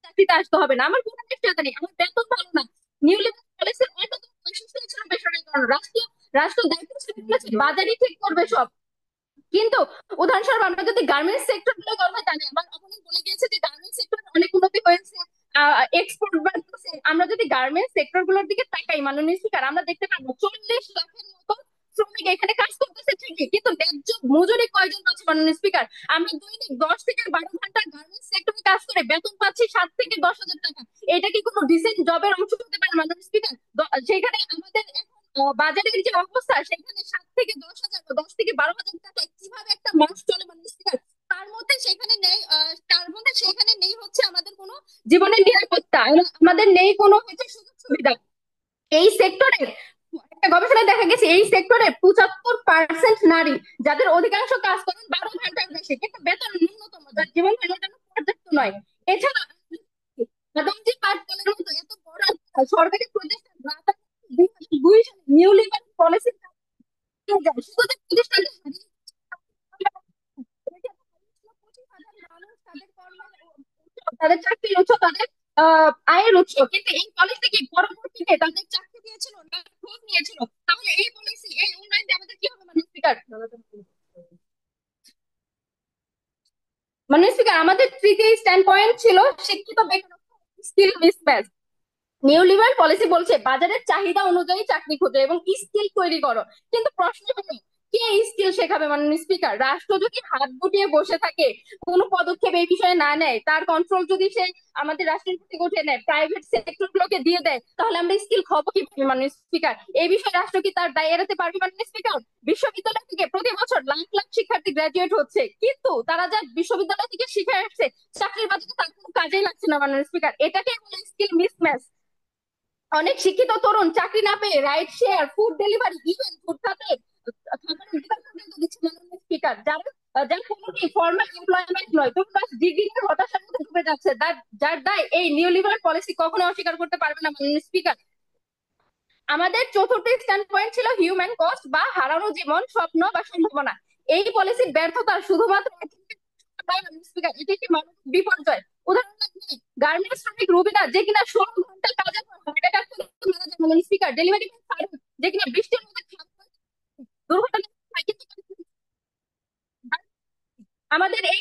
Speaker 5: চাকরিতে আসতে হবে না, আমার কোনো নিশ্চয়তা নেই। আমার বেতন ভালো না। নিউ লেবার পলিসির অন্যতম বৈশিষ্ট্য ছিল বেসরকারীকরণ। রাষ্ট্র দায়িত্ব ছিল বলেছে বাজারই ঠিক করবে সব। কিন্তু উদাহরণস্বরূপ আমরা যদি গার্মেন্টস সেক্টর গুলো কথা জানি, আমার অপোনেন্ট বলে গিয়েছে যে গার্মেন্টস সেক্টর অনেক উন্নতি হয়েছে, এক্সপোর্ট বাড়তেছে। আমরা যদি গার্মেন্টস সেক্টর গুলোর দিকে তাকাই মাননীয় স্পিকার, আমরা দেখতে পারবো 40 লাখের মতো শ্রমিক এখানে কাজ করতেছে ঠিকই, কিন্তু ন্যায্য মজুরি কয়জন পাচ্ছে মাননীয় স্পিকার? আমরা দৈনিক 10 থেকে 12 ঘন্টা গার্মেন্টস সেক্টরে কাজ করে বেতন পাচ্ছি 7 থেকে 10 হাজার টাকা। এটা কি কোনো ডিসেন্ট জবের অংশ হতে পারে মাননীয় স্পিকার? সেখানে আমাদের বাজারের যে অবস্থা, সেখানে 7 থেকে 10 হাজার বা 10 থেকে 12 হাজার টাকায় কিভাবে একটা মাস চলে মাননীয় স্পিকার? তার মধ্যে সেখানে নেই হচ্ছে আমাদের কোনো জীবনের নিরাপত্তা, আমাদের নেই কোনো হচ্ছে সুযোগ সুবিধা। এই সেক্টরে একটা গবেষণায় দেখা গেছে এই সেক্টরে 75% নারী, যাদের অধিকাংশ কাজ করেন 12 ঘন্টার বেশি, কিন্তু বেতন ন্যূনতম, যার জীবন ধারণের জন্য পর্যাপ্ত নয়। এছাড়া আদমজি পাটকলের মতো এত বড় সরকারি প্রতিষ্ঠান ঢাকা 2002 সালে নিউ লিবার পলিসি যায়, শুধু যে প্রতিষ্ঠানটা হারিয়ে মানুষ তাদের তাদের চাকরির উৎস, তাদের আয়ের উৎস, কিন্তু এই পলিসি কি পরবর্তীতে তাদের চাকরি দিয়েছিল না খোঁজ নিয়েছিল? তাহলে এই পলিসি, এই উন্নয়ন দিয়ে আমাদের কি হবে মানে স্পিকার? মানে স্পিকার, আমাদের তৃতীয় স্ট্যান্ড পয়েন্ট ছিল শিক্ষিত বেকারত্ব, skill mismatch. New liberal policy বলছে বাজারের চাহিদা অনুযায়ী চাকরি খোঁজো এবং স্কিল তৈরি করো, কিন্তু প্রশ্ন হলো কে স্কিল শেখাবে মাননীয় স্পিকার? রাষ্ট্র যদি হাত গুটিয়ে বসে থাকে, কোনো পদক্ষেপ এই বিষয়ে না নেয়, তার কন্ট্রোল যদি সে আমাদের রাষ্ট্রের প্রতি উঠিয়ে নেয়, প্রাইভেট সেক্টর গুলোকে দিয়ে দেয়, তাহলে আমরা স্কিল খাবো কিভাবে মাননীয় স্পিকার? এই বিষয়ে রাষ্ট্র কি তার দায় এড়াতে পারবে মাননীয় স্পিকার? বিশ্ববিদ্যালয় থেকে প্রতি বছর লাখ লাখ শিক্ষার্থী গ্রাজুয়েট হচ্ছে, কিন্তু তারা যা বিশ্ববিদ্যালয় থেকে শিখে আসছে চাকরির বাজারে তার কোনো কাজেই লাগছে না মাননীয় স্পিকার। এটাকে বলে স্কিল মিসম্যাচ। অনেক শিক্ষিত তরুণ চাকরি না পেয়ে ride share, food delivery, even food খাতে খাবারের বিকল্প পর্যন্ত দিচ্ছে মাননীয় স্পিকার, যার কোনোটি ফর্মাল এমপ্লয়মেন্ট নয়। তরুণ ডিগ্রির হতাশার মধ্যে ডুবে যাচ্ছে, যার দায় এই নিউ লিবারাল পলিসি কখনো অস্বীকার করতে পারবে না মাননীয় স্পিকার। আমাদের চতুর্থ স্ট্যান্ড পয়েন্ট ছিল হিউম্যান কস্ট বা হারানো জীবন, স্বপ্ন বা সম্ভাবনা। এই পলিসির ব্যর্থতা শুধুমাত্র স্পিকার, এটি একটি মানবিক বিপর্যয়। উদাহরণ গার্মেন্টস শ্রমিক রুবিনা, যে কিনা 16 ঘন্টা কাজের পর হার্ট অ্যাটাক করে মারা যায় মাননীয় স্পিকার। ডেলিভারি ফারুক, যে কিনা বৃষ্টির মধ্যে দুর্ঘটনা হয়, কিন্তু আমাদের এই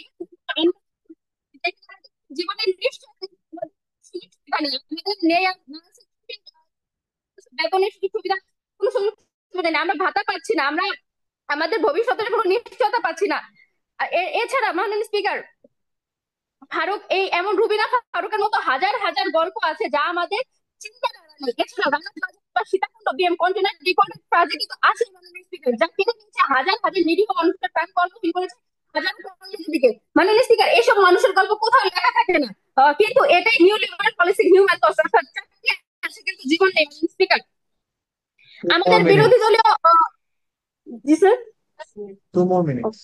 Speaker 5: জীবনের নিশ্চয় আমাদের নেই বেতনের সুযোগ সুবিধা, কোনো সুযোগ সুবিধা নেই। আমরা ভাতা পাচ্ছি না, আমরা আমাদের ভবিষ্যতের কোনো নিশ্চয়তা পাচ্ছি না। এছাড়া মাননীয় স্পিকার, ফারুক এই এমন রুবিনা ফারুকের মতো হাজার হাজার গল্প আছে যা আমাদের চিন্তা নাড়ানো। এছাড়া রানা প্লাজা বা Sitakunda BM container reported tragedy তো আছে মাননীয় স্পিকার, যা কিনে নিচ্ছে হাজার হাজার নিরীহ মানুষের প্রাণ কর্মহীন করেছে হাজার কর্মীদের দিকে। মাননীয় স্পিকার, এইসব মানুষের গল্প কোথাও লেখা থাকে না, কিন্তু এটাই new liberal policy human cost, অর্থাৎ চাকরি আছে কিন্তু জীবন নেই মাননীয় স্পিকার। আমাদের বিরোধী দলীয় জি স্যার
Speaker 2: 2 more minutes.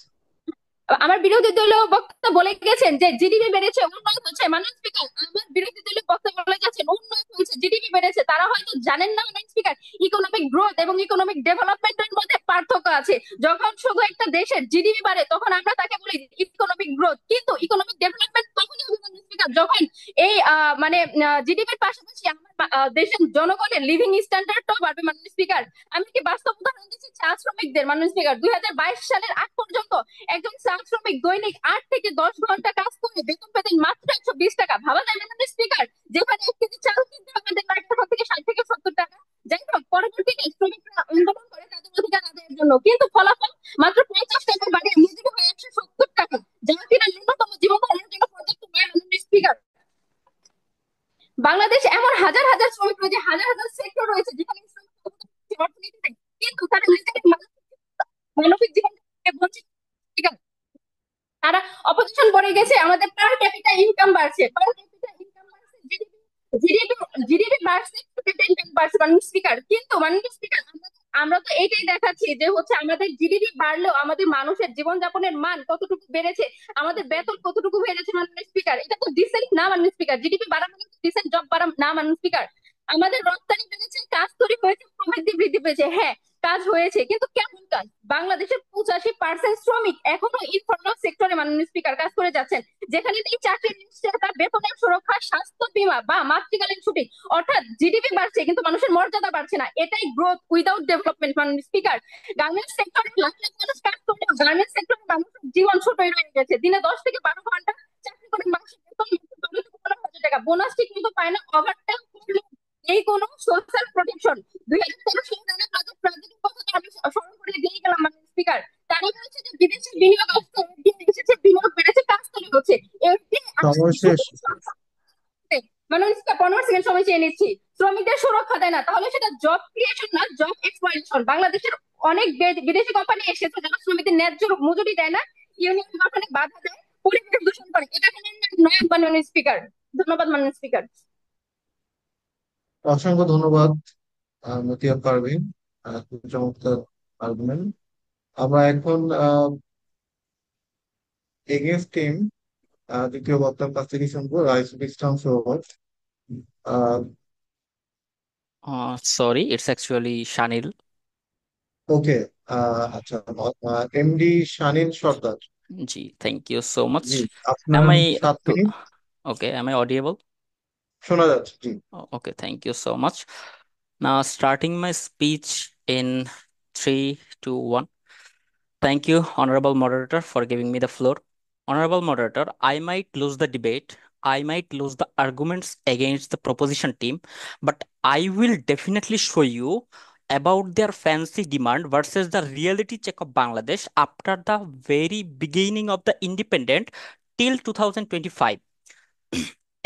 Speaker 5: আমার বিরোধী দলীয় বক্তা বলে গেছেন যে জিডিপি বেড়েছে, উন্নয়ন হচ্ছে। মাননীয় স্পিকার, আমার বিরোধী দলীয় বক্তা বলে গেছেন উন্নয়ন হয়েছে, জিডিপি বেড়েছে। তারা হয়তো জানেন না মাননীয় স্পিকার, ইকোনমিক গ্রোথ এবং ইকোনমিক ডেভেলপমেন্টের মধ্যে পার্থক্য আছে। যখন শুধু একটা দেশের জিডিপি বাড়ে তখন আমরা তাকে বলি ইকোনমিক গ্রোথ, কিন্তু ইকোনমিক ডেভেলপমেন্ট তখনই হবে মাননীয় স্পিকার যখন এই মানে জিডিপির পাশাপাশি আমার দেশের জনগণের লিভিং স্ট্যান্ডার্ডটাও বাড়বে মাননীয় স্পিকার। আমি কি বাস্তব উদাহরণ দিচ্ছি চা শ্রমিকদের মাননীয় স্পিকার। 2022 সালের আগ পর্যন্ত একজন চা শ্রমিক দৈনিক 8 থেকে 10 ঘন্টা কাজ করে বেতন পেতেন মাত্র 120 টাকা। ভাবা যায় মাননীয় স্পিকার, যেখানে 1 কেজি চাল কিনতে আমাদের 60 থেকে 70 টাকা। যাই হোক, পরবর্তীতে শ্রমিকরা আন্দোলন করে তাদের অধিকার আদায়ের জন্য, কিন্তু ফলাফল মাত্র 50 টাকা বাড়িয়ে মজুরি হয় 170 টাকা, যা কিনা ন্যূনতম জীবন ধারণের জন্য পর্যাপ্ত নয় মাননীয় স্পিকার। বাংলাদেশ এমন হাজার হাজার শ্রমিক রয়েছে, হাজার হাজার সেক্টর রয়েছে যেখানে শ্রমিক অর্থনীতিতে, কিন্তু তারা নিজেদের মানবিক জীবন থেকে বঞ্চিত। ঠিক আছে, তারা অপোজিশন করে গেছে, আমাদের পার ক্যাপিটা ইনকাম বাড়ছে, পার ক্যাপিটা ইনকাম বাড়ছে, জিডিপি জিডিপি বাড়ছে, ইনকাম বাড়ছে মাননীয় স্পিকার। কিন্তু মাননীয় স্পিকার, আমরা তো এইটাই দেখাচ্ছি যে হচ্ছে আমাদের জিডিপি বাড়লেও আমাদের মানুষের জীবনযাপনের মান কতটুকু বেড়েছে, আমাদের বেতন কতটুকু বেড়েছে মাননীয় স্পিকার। এটা তো ডিসেন্ট না মাননীয় স্পিকার। জিডিপি বাড়ানো কিন্তু ডিসেন্ট জব বাড়ানো না মাননীয় স্পিকার। আমাদের রপ্তানি বেড়েছে, কাজ তৈরি হয়েছে, প্রবৃদ্ধি বৃদ্ধি পেয়েছে, হ্যাঁ কাজ হয়েছে, কিন্তু কেমন কাজ? বাংলাদেশের 85% শ্রমিক এখনো ইনফর্মাল সেক্টরে মাননীয় স্পিকার কাজ করে যাচ্ছেন, যেখানে এই চাকরির নিশ্চয়তা, বেতনের সুরক্ষা, স্বাস্থ্য বীমা বা মাতৃকালীন ছুটি, অর্থাৎ জিডিপি বাড়ছে কিন্তু মানুষের মর্যাদা বাড়ছে না। এটাই গ্রোথ উইদাউট ডেভেলপমেন্ট মাননীয় স্পিকার। গার্মেন্টস সেক্টরে লাখ লাখ মানুষ কাজ করলেও গার্মেন্টস সেক্টরে মানুষের জীবন ছোটই রয়ে গেছে। দিনে 10 থেকে 12 ঘন্টা চাকরি করে মানুষের বেতন 12,000 টাকা, বোনাস ঠিক মতো পায় না, ওভারটাইম করলে এই কোনো সোশ্যাল প্রোটেকশন। 2013 সালে নানা কাজের প্রাথমিক কথা তো আমি স্মরণ করে দিয়ে গেলাম মাননীয় স্পিকার। তারা বলেছে যে বিদেশি বিনিয়োগ আসছে, এসেছে, বিনিয়োগ বেড়েছে, কাজ তৈরি হচ্ছে। এটি
Speaker 2: সময় শেষ।
Speaker 5: মাননীয় স্পিকার 15 সেকেন্ড সময় চেয়ে নিচ্ছি। শ্রমিকদের সুরক্ষা দেয় না, তাহলে সেটা জব ক্রিয়েশন না, জব এক্সপ্লয়টেশন। বাংলাদেশের অনেক বিদেশি কোম্পানি এসেছে যারা শ্রমিকদের ন্যায্য মজুরি দেয় না, ইউনিয়ন গঠনে বাধা দেয়, পরিবেশ দূষণ করে। এটা কোনো নয় মাননীয় স্পিকার। ধন্যবাদ মাননীয় স্পিকার।
Speaker 2: অসংখ্য ধন্যবাদ মতিয়া পারভিন, খুব চমৎকার আর্গুমেন্ট। আমরা এখন এগেন্স্ট টিম দ্বিতীয় বক্তার কাছ থেকে শুনবো, রাইস বিশ্রাম সরোবর।
Speaker 6: Sorry, it's actually Shanil.
Speaker 2: Okay, আচ্ছা, MD Shanil Sardar.
Speaker 6: Ji, thank you so much.
Speaker 2: জি,
Speaker 6: Am
Speaker 2: আপনার
Speaker 6: I
Speaker 2: 7 minute
Speaker 6: okay? Am I audible?
Speaker 2: শোনা যাচ্ছে। জি,
Speaker 6: Okay, thank you so much. Now, starting my speech in 3, 2, 1. Thank you, Honorable Moderator, for giving me the floor. Honorable Moderator, I might lose the debate, I might lose the arguments against the proposition team, but I will definitely show you about their fancy demand versus the reality check of Bangladesh after the very beginning of the independent till 2025.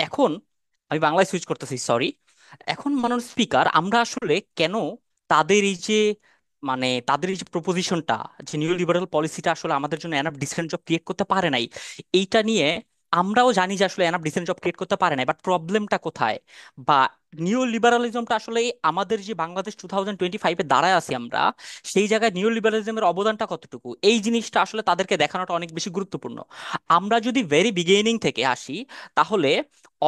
Speaker 6: এখন আমি বাংলায় switch করতেছি, sorry. এখন মাননীয় speaker, আমরা আসলে কেন তাদের এই যে তাদের এই যে প্রপোজিশনটা, যে নিউ লিবারাল পলিসিটা আসলে আমাদের জন্য এনাফ ডিসেন্ট জব ক্রিয়েট করতে পারে নাই, এইটা নিয়ে আমরাও জানি যে আসলে এনাফ ডিসেন্ট জব ক্রিয়েট করতে পারে নাই, বাট প্রবলেমটা কোথায়? বা নিউ লিবারালিজমটা আসলে আমাদের যে বাংলাদেশ 2025-এ দাঁড়ায় আছি আমরা, সেই জায়গায় নিউ লিবারালিজমের অবদানটা কতটুকু, এই জিনিসটা আসলে তাদেরকে দেখানোটা অনেক বেশি গুরুত্বপূর্ণ। আমরা যদি ভেরি বিগিনিং থেকে আসি, তাহলে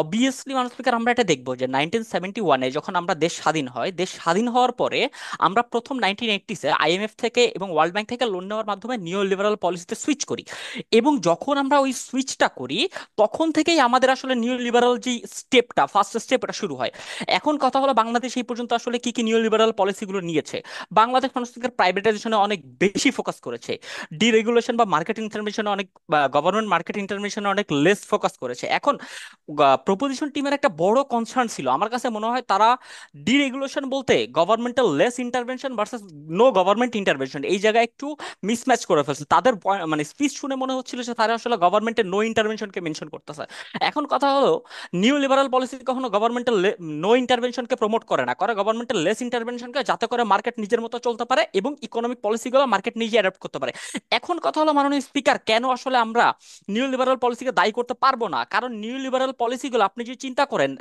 Speaker 6: অবভিয়াসলি মানুষ স্পিকার আমরা এটা দেখবো যে 1971-এ যখন আমরা দেশ স্বাধীন হয়, দেশ স্বাধীন হওয়ার পরে আমরা প্রথম 1980-সে আইএমএফ থেকে এবং ওয়ার্ল্ড ব্যাংক থেকে লোন নেওয়ার মাধ্যমে নিও লিবারাল পলিসিতে সুইচ করি। এবং যখন আমরা ওই সুইচটা করি, তখন থেকেই আমাদের আসলে নিও লিবারাল যে স্টেপটা, ফার্স্ট স্টেপ, এটা শুরু হয়। এখন কথা হলো বাংলাদেশ এই পর্যন্ত আসলে কি কি নিও লিবারাল পলিসিগুলো নিয়েছে। বাংলাদেশ মানুষ স্পিকার প্রাইভেটাইজেশনে অনেক বেশি ফোকাস করেছে, ডিরেগুলেশন বা মার্কেট ইন্টারভেনশনে অনেক, গভর্নমেন্ট মার্কেট ইন্টারভেনশনে অনেক লেস ফোকাস করেছে। এখন প্রপোজিশন টিমের একটা বড় কনসার্ন ছিল, আমার কাছে মনে হয় তারা ডিরেগুলেশন বলতে governmental less intervention versus no government intervention, এই জায়গায় একটু মিসম্যাচ করে ফেলছে। তাদের স্পিচ শুনে মনে হচ্ছিল যে তারা আসলে গভর্নমেন্টের নো ইন্টারভেনশনকে মেনশন করতেছে। এখন কথা হলো, নিউ লিবারাল পলিসি কখনো গভর্নমেন্টাল নো ইন্টারভেনশনকে প্রমোট করে না, করে গভর্নমেন্টাল লেস ইন্টারভেনশনকে, যাতে করে মার্কেট নিজের মতো চলতে পারে এবং ইকোনমিক পলিসিগুলো মার্কেট নিজে অ্যাডাপ্ট করতে পারে। এখন কথা হলো মাননীয় স্পিকার, কেন আসলে আমরা নিউ লিবারাল পলিসিকে দায়ী করতে পারবো না? কারণ নিউ লিবারাল পলিসিগুলো আপনি যদি চিন্তা করেন,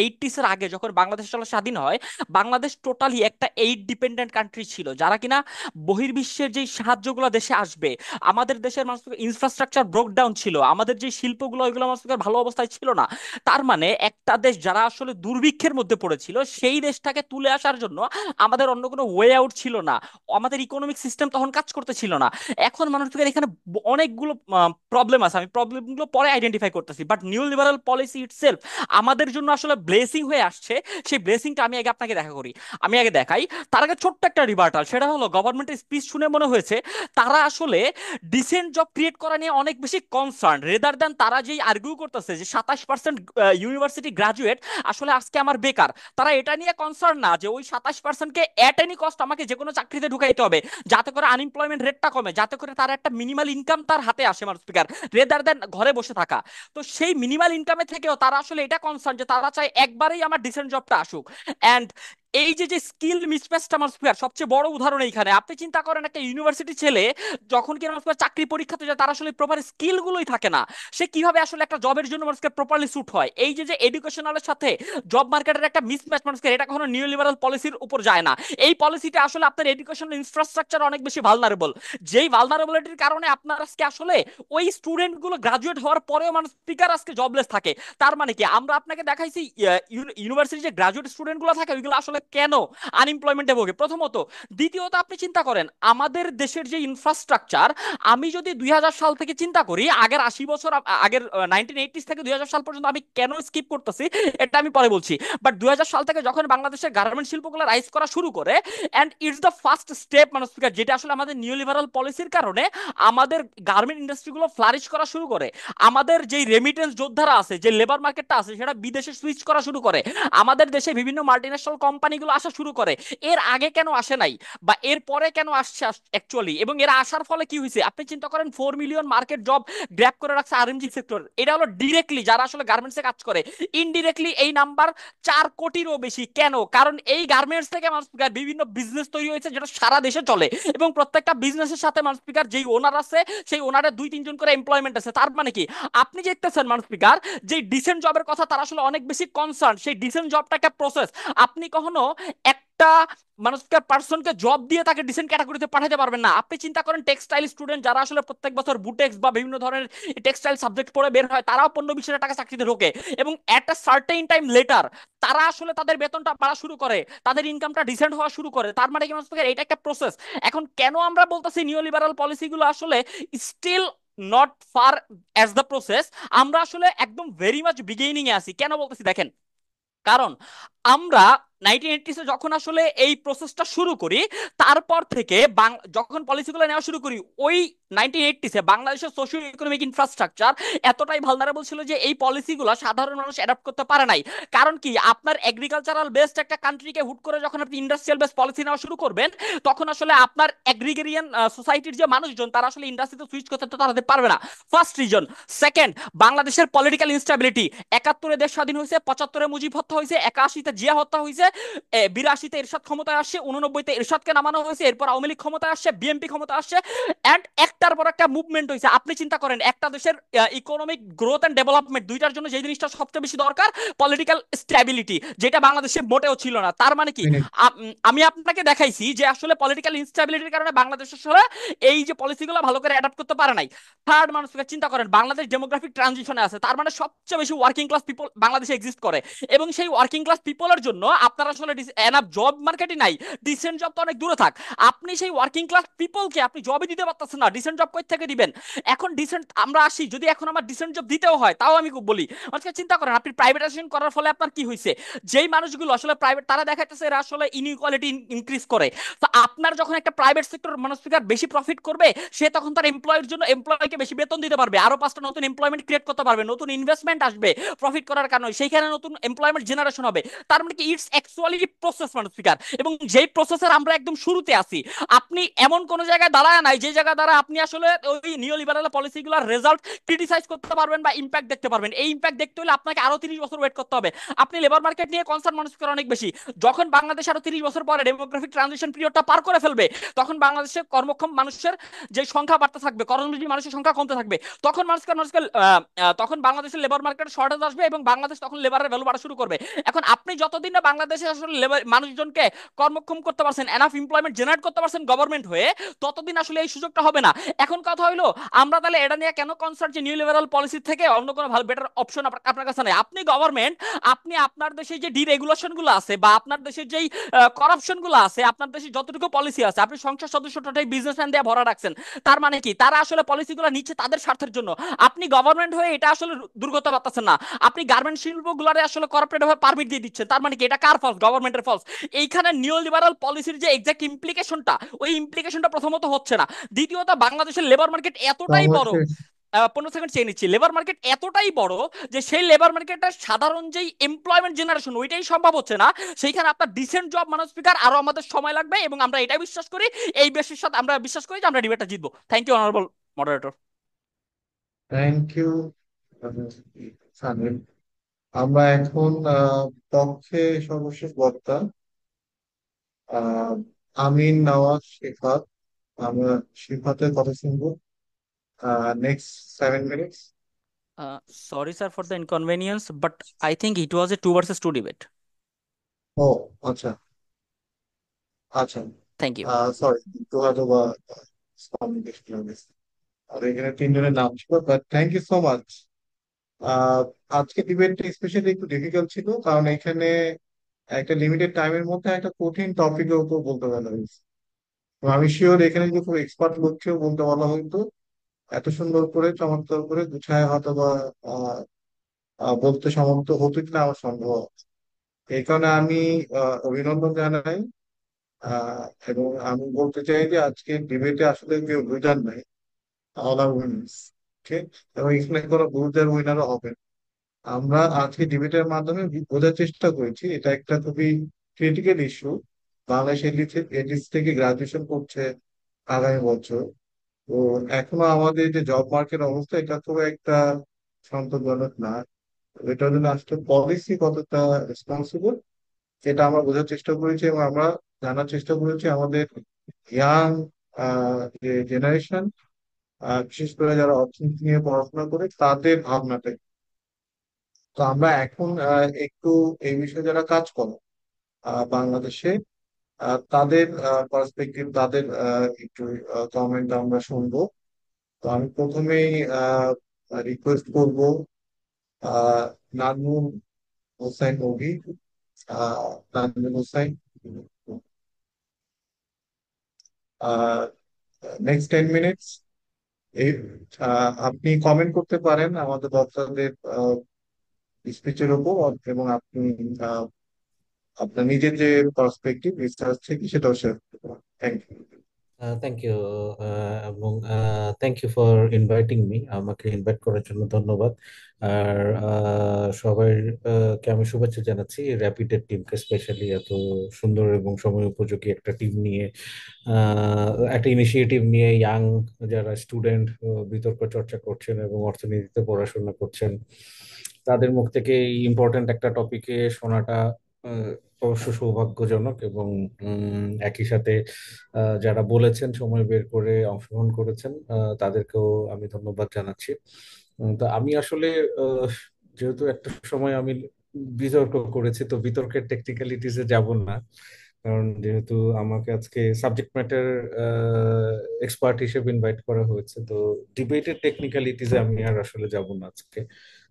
Speaker 6: 80s-এর আগে যখন বাংলাদেশ আসলে স্বাধীন হয়, বাংলাদেশ টোটালি একটা এইড ডিপেন্ডেন্ট কান্ট্রি ছিল, যারা কিনা বহির্বিশ্বের যে সাহায্যগুলো দেশে আসবে, আমাদের দেশের মানুষের ইনফ্রাস্ট্রাকচার ব্রোকডাউন ছিল, আমাদের যে শিল্পগুলো ওইগুলো মানুষের ভালো অবস্থায় ছিল না। তার মানে একটা দেশ যারা আসলে দুর্ভিক্ষের মধ্যে পড়েছিল, সেই দেশটাকে তুলে আসার জন্য আমাদের অন্য কোনো ওয়ে আউট ছিল না, আমাদের ইকোনমিক সিস্টেম তখন কাজ করতেছিল না। এখন মানুষের এখানে অনেকগুলো প্রবলেম আছে, আমি প্রবলেমগুলো পরে আইডেন্টিফাই করতেছি, but new liberal policy itself আমাদের জন্য আসলে ব্লেসিং হয়ে আসছে। সেই ব্লেসিংটা আমি আগে আপনাকে দেখা করি, আমি আগে দেখাই। তার আগে ছোট্ট একটা রিবার্টাল, সেটা হলো গভর্নমেন্টের স্পিচ শুনে মনে হয়েছে তারা আসলে ডিসেন্ট জব ক্রিয়েট করা নিয়ে অনেক বেশি কনসার্ন, রেদার দেন তারা যেই আর্গুই করতেছে যে 27% ইউনিভার্সিটি গ্রাজুয়েট আসলে আজকে আমার বেকার, তারা এটা নিয়ে কনসার্ন না যে ওই 27%কে এট এনি কস্ট আমাকে যে কোনো চাকরিতে ঢুকাইতে হবে, যাতে করে আনএমপ্লয়মেন্ট রেটটা কমে, যাতে করে তার একটা মিনিমাল ইনকাম তার হাতে আসে মানুষ স্পিকার, রেদার দেন ঘরে বসে থাকা। তো সেই মিনিমাল ইনকামে থেকেও তারা আসলে এটা কনসার্ন যে তারা চায় একবারেই আমার ডিসেন্ট জবটা আসুক। অ্যান্ড এই যে যে স্কিল মিসম্যাচটা আমার স্পিকার, সবচেয়ে বড় উদাহরণ এইখানে। আপনি চিন্তা করেন একটা ইউনিভার্সিটি ছেলে যখন কি আমার স্পিকার চাকরি পরীক্ষাতে যায়, তার আসলে প্রপার স্কিল গুলোই থাকে না, সে কিভাবে আসলে একটা জবের জন্য মানুষকে প্রপারলি স্যুট হয়। এই যে যে এডুকেশনালের সাথে জব মার্কেটের একটা মিসম্যাচ মানুষকে, এটা কখনো নিউ লিবারাল পলিসির উপর যায় না। এই পলিসিটা আসলে আপনার এডুকেশনাল ইনফ্রাস্ট্রাকচার অনেক বেশি ভালনারেবল, যেই ভালনারেবিলিটির কারণে আপনার আজকে আসলে ওই স্টুডেন্ট গুলো গ্রাজুয়েট হওয়ার পরেও মানুষ স্পিকার আজকে জবলেস থাকে। তার মানে কি, আমরা আপনাকে দেখাইছি ইউনিভার্সিটি যে গ্রাজুয়েট স্টুডেন্ট গুলো থাকে ওইগুলো আসলে কেন আনএমপ্লয়মেন্টে ভোগে প্রথমত। দ্বিতীয়ত আপনি চিন্তা করেন আমাদের দেশের যে ইনফ্রাস্ট্রাকচার, আমি যদি 2000 সাল থেকে চিন্তা করি, আগের 80 বছর, আগের 1980s থেকে 2000 সাল পর্যন্ত আমি কেন স্কিপ করতেছি এটা আমি পরে বলছি। বাট 2000 সাল থেকে যখন বাংলাদেশের গার্মেন্ট শিল্পগুলো রাইজ করা শুরু করে, and it's the first step মানুষ স্পিকার, যেটা আসলে আমাদের নিউ লিবারাল পলিসির কারণে আমাদের গার্মেন্ট ইন্ডাস্ট্রিগুলো ফ্লারিশ করা শুরু করে, আমাদের যেই রেমিটেন্স যোদ্ধারা আছে, যে লেবার মার্কেটটা আছে, সেটা বিদেশে সুইচ করা শুরু করে, আমাদের দেশে বিভিন্ন মাল্টিন্যাশনাল কোম্পানিগুলো আসা শুরু করে। এর আগে কেন আসে নাই, বা এর পরে কেন আসছে অ্যাকচুয়ালি, এবং এরা আসার ফলে কি হয়েছে আপনি চিন্তা করেন, 4 মিলিয়ন মার্কেট জব গ্র্যাব করে রাখছে আরএমজি সেক্টর। এটা হলো ডিরেক্টলি যারা আসলে গার্মেন্টসে কাজ করে। ইনডিরেক্টলি এই নাম্বার 4 কোটিরও বেশি। কেন? কারণ এই গার্মেন্টস থেকে মানুষ বিভিন্ন বিজনেস তৈরি হয়েছে যেটা সারা দেশে চলে, এবং প্রত্যেকটা বিজনেসের সাথে মানুষ স্পিকার যেই ওনার আছে, সেই ওনারের 2-3 জন করে এমপ্লয়মেন্ট আছে। তার মানে কি, আপনি যে দেখতেছেন মানুষ স্পিকার, যে ডিসেন্ট জবের কথা তারা আসলে অনেক বেশি কনসার্ন। সেই ডিসেন্ট জবটা একটা প্রসেস। আপনি কখনো একটা মানুষকে পার্সনকে জব দিয়ে তাকে ডিসেন্ট ক্যাটাগরিতে পাঠাতে পারবেন না। আপনি চিন্তা করেন টেক্সটাইল স্টুডেন্ট যারা আসলে প্রত্যেক বছর বুটেক্স বা বিভিন্ন ধরনের টেক্সটাইল সাবজেক্ট পড়ে বের হয়, তারাও 15-20 হাজার টাকা চাকরিতে ঢোকে, এবং এট আ সার্টেইন টাইম লেটার তারা আসলে তাদের বেতনটা বাড়া শুরু করে, তাদের ইনকামটা ডিসেন্ট হওয়া শুরু করে। তার মানে কি মানুষ, এটা একটা প্রসেস। এখন কেন আমরা বলতেছি নিও লিবারাল পলিসিগুলো আসলে still not far as the process, আমরা আসলে একদম ভেরি মাচ বিগিনিং এ আছি। কেন বলতেছি দেখেন, কারণ আমরা 1980s যখন আসলে এই প্রসেসটা শুরু করি, তারপর থেকে যখন পলিসিগুলো নেওয়া শুরু করি, ওই 1980s বাংলাদেশের সোশিও ইকোনমিক ইনফ্রাস্ট্রাকচার এতটাই ভালনারেবল ছিল যে এই পলিসিগুলো সাধারণ মানুষ অ্যাডাপ্ট করতে পারে নাই। কারণ কি, আপনার এগ্রিকালচারাল বেসড একটা কান্ট্রিকে হুট করে যখন আপনি ইন্ডাস্ট্রিয়াল বেসড পলিসি নেওয়া শুরু করবেন, তখন আসলে আপনার এগ্রিগেরিয়ান সোসাইটির যে মানুষজন তারা আসলে ইন্ডাস্ট্রিতে সুইচ করতে তাদের পারবে না। First reason. সেকেন্ড, বাংলাদেশের পলিটিক্যাল ইনস্টেবিলিটি। 71-এ দেশ স্বাধীন হয়েছে, 75-এ মুজিব হত্যা হয়েছে, 81-তে জিয়া হত্যা হয়েছে, 82-তে এরশাদ ক্ষমতায় আসছে, 89-তে এরশাদকে নামানো হয়েছে, এরপর আওয়ামী লীগ ক্ষমতায় আসছে, বিএনপি ক্ষমতায় আসছে, এন্ড একটার পর একটা মুভমেন্ট হয়েছে। আপনি চিন্তা করেন একটা দেশের ইকোনমিক গ্রোথ এন্ড ডেভেলপমেন্ট, দুইটার জন্য যে জিনিসটা সবচেয়ে বেশি দরকার, পলিটিক্যাল স্ট্যাবিলিটি, যেটা বাংলাদেশে মোটেও ছিল না। তার মানে কি,
Speaker 2: মিনিট।
Speaker 6: আমি আপনাকে দেখাইছি যে আসলে পলিটিক্যাল ইনস্ট্যাবিলিটির কারণে বাংলাদেশ আসলে এই যে পলিসিগুলো ভালো করে অ্যাডাপ্ট করতে পারে নাই। থার্ড, মানুষকে চিন্তা করেন বাংলাদেশ ডেমোগ্রাফিক ট্রানজিশনে আছে, তার মানে সবচেয়ে বেশি ওয়ার্কিং ক্লাস পিপল বাংলাদেশে এক্সিস্ট করে, এবং সেই ওয়ার্কিং ক্লাস পিপলের জন্য আপনার আসলে এনাফ জব মার্কেটই নাই। ডিসেন্ট জব তো অনেক দূরে থাক, আপনি সেই ওয়ার্কিং ক্লাস পিপলকে আপনি জবই দিতে পারতেছেন না, ডিসেন্ট জব কই থেকে দিবেন? এখন ডিসেন্ট আমরা আসি, যদি এখন আমার ডিসেন্ট জব দিতেও হয়, তাও আমি বলি আজকে চিন্তা করেন আপনি প্রাইভেটাইজেশন করার ফলে আপনার কি হয়েছে, যেই মানুষগুলো আসলে প্রাইভেট, তারা দেখাইতেছে এরা আসলে ইনইকুয়ালিটি ইনক্রিজ করে। তো আপনার যখন একটা প্রাইভেট সেক্টর মানুষ বেশি প্রফিট করবে, সে তখন তার এমপ্লয়ের জন্য এমপ্লয়কে বেশি বেতন দিতে পারবে, আরো 5টা নতুন এমপ্লয়মেন্ট ক্রিয়েট করতে পারবে, নতুন ইনভেস্টমেন্ট আসবে প্রফিট করার কারণে, সেইখানে নতুন এমপ্লয়মেন্ট জেনারেশন হবে। তার মানে কি, ইটস অ্যাকচুয়ালি প্রসেস মানুষ স্পিকার, এবং যেই প্রসেসের আমরা একদম শুরুতে আছি। আপনি এমন কোন জায়গায় দাঁড়ায় নাই যে জায়গা দ্বারা আপনি আসলে ওই নিও লিবারাল পলিসিগুলোর রেজাল্ট ক্রিটিসাইজ করতে পারবেন বা ইম্প্যাক্ট দেখতে পারবেন। এই ইম্প্যাক্ট দেখতে হলে আপনাকে আরো 30 বছর ওয়েট করতে হবে। আপনি লেবার মার্কেট নিয়ে কনসার্ন মানুষ অনেক বেশি। যখন বাংলাদেশ আরো 30 বছর পরে ডেমোগ্রাফিক ট্রানজিশন পিরিয়ডটা পার করে ফেলবে, তখন বাংলাদেশে কর্মক্ষম মানুষের যে সংখ্যা বাড়তে থাকবে, কর্মজীবী মানুষের সংখ্যা কমতে থাকবে, তখন তখন বাংলাদেশের লেবার মার্কেট শর্টেজ আসবে, এবং বাংলাদেশ তখন লেবারের ভ্যালু বাড়া শুরু করবে। এখন আপনি যতদিন না বাংলাদেশে আসলে লেবার মানুষজনকে কর্মক্ষম করতে পারছেন, এনাফ এমপ্লয়মেন্ট জেনারেট করতে পারছেন গভর্নমেন্ট হয়ে, ততদিন আসলে এই সুযোগটা হবে না। এখন কথা হইলো, আমরা তাহলে এটা নিয়ে কেন কনসার্ন যে নিউ লিবারাল পলিসি থেকে অন্য কোনো ভালো বেটার অপশন আপনার কাছে নেই? আপনি গভর্নমেন্ট, আপনি আপনার দেশে যে ডিরেগুলেশন গুলো আছে বা আপনার দেশের যেই করাপশন গুলো আছে, আপনার দেশে যতটুকু পলিসি আছে, আপনি সংসদ সদস্যটাই বিজনেসম্যান দিয়ে ভরা রাখছেন। তার মানে কি, তারা আসলে পলিসিগুলো নিচ্ছে তাদের স্বার্থের জন্য। আপনি গভর্নমেন্ট হয়ে এটা আসলে দূর করতে পারতেছেন না। আপনি গার্মেন্ট শিল্পগুলোরে আসলে কর্পোরেট ভাবে পারমিট দিয়ে দিচ্ছেন। তার মানে কি, এটা কার ফলস? গভর্নমেন্টের ফলস। এইখানে নিও লিবারাল পলিসির যে এক্সাক্ট ইমপ্লিকেশনটা, ওই ইমপ্লিকেশনটা প্রথমত হচ্ছে না। দ্বিতীয়ত, বাংলাদেশের লেবার মার্কেট এতটাই বড়, 15 সেকেন্ড চেয়ে নিচ্ছি। লেবার মার্কেট এতটাই বড় যে সেই লেবার মার্কেটের সাধারণ যেই এমপ্লয়মেন্ট জেনারেশন ওইটাই সম্ভব হচ্ছে না, সেইখানে আপনার ডিসেন্ট জব মানুষ স্পিকার আরো আমাদের সময় লাগবে, এবং আমরা এটাই বিশ্বাস করি, এই বেশির সাথে আমরা বিশ্বাস করি যে আমরা ডিবেটটা জিতবো। Thank you honourable moderator.
Speaker 2: Thank you Sanim. আমরা এখন পক্ষে সর্বশেষ বক্তা আহ আমিন নওয়াজ শিফাত। আমরা শিফাতের কথা শুনবো next 7 minutes.
Speaker 6: Sorry, sir, for the inconvenience, but I think it was a 2 versus 2 debate.
Speaker 2: ও আচ্ছা আচ্ছা,
Speaker 6: Thank you.
Speaker 2: সরি, একটু হয়তো বা কমিউনিকেশন হয়ে গেছে। আর এখানে তিনজনের নাম ছিল, but thank you so much. আজকে ডিবেটটা স্পেশালি একটু ডিফিকাল্ট ছিল, কারণ এখানে একটা লিমিটেড টাইমের মধ্যে একটা কঠিন টপিকের উপর বলতে বলা হয়েছে। তো আমি শিওর এখানে যদি খুব এক্সপার্ট লোককেও বলতে বলা হতো, এত সুন্দর করে চমৎকার করে গুছায় হয়তো বা আহ, বলতে সমর্থ হতো কিনা আমার সন্দেহ আছে। এই কারণে আমি অভিনন্দন জানাই। এবং আমি বলতে চাই যে আজকে ডিবেটে আসলে কেউ উইনার নাই, অল আর উইনার্স। ঠিক, এবং এখানে কোনো লুজার উইনারও হবে না। আমরা আজকে ডিবেটের মাধ্যমে বোঝার চেষ্টা করেছি এটা একটা খুবই ক্রিটিক্যাল ইস্যু। বাংলাদেশ এলিট থেকে গ্রাজুয়েশন করছে আগামী বছর। তো এখনো আমাদের যে জব মার্কেট অবস্থা এটা খুব একটা সন্তোষজনক না। এটার জন্য আসলে পলিসি কতটা রেসপন্সিবল এটা আমরা বোঝার চেষ্টা করেছি, এবং আমরা জানার চেষ্টা করেছি আমাদের ইয়াং যে জেনারেশন, বিশেষ করে যারা অর্থনীতি নিয়ে পড়াশোনা করে তাদের ভাবনাটা। তো আমরা এখন একটু এই বিষয়ে যারা কাজ করে বাংলাদেশে তাদের পার্সপেক্টিভ, তাদের একটু কমেন্ট আমরা শুনবো। তো আমি প্রথমেই রিকোয়েস্ট করব আহ নাজমুল হোসাইন অভি। নাজমুল হোসাইন, নেক্সট 10 মিনিটস এই আপনি কমেন্ট করতে পারেন আমাদের বক্তাদের স্পিচের উপর, এবং আপনি আহ, আপনার নিজের যে পার্সপেক্টিভ রিসার্চ থেকে সেটাও শেয়ার করতে পারেন। Thank you.
Speaker 7: থ্যাংক ইউ, এবং thank you for inviting me, আমাকে ইনভাইট করার জন্য ধন্যবাদ। আর সবাই কে আমি শুভেচ্ছা জানাচ্ছি, র্যাপিডের টিমকে স্পেশালি এত সুন্দর এবং সময় উপযোগী একটা টিম নিয়ে, একটা ইনিশিয়েটিভ নিয়ে ইয়াং যারা স্টুডেন্ট বিতর্ক চর্চা করছেন এবং অর্থনীতিতে পড়াশোনা করছেন তাদের মুখ থেকে এই ইম্পর্ট্যান্ট একটা টপিকে শোনাটা অবশ্য সৌভাগ্যজনক। এবং একই সাথে যারা বলেছেন সময় বের করে অংশগ্রহণ করেছেন তাদেরকেও আমি ধন্যবাদ জানাচ্ছি। তো আমি আসলে আহ, যেহেতু একটা সময় আমি বিতর্ক করেছি, তো বিতর্কের টেকনিক্যালিটিসে যাব না, কারণ যেহেতু আমাকে আজকে সাবজেক্ট ম্যাটার এক্সপার্ট হিসেবে ইনভাইট করা হয়েছে, তো ডিবেটের টেকনিক্যালিটিসে আমি আর আসলে যাব না আজকে।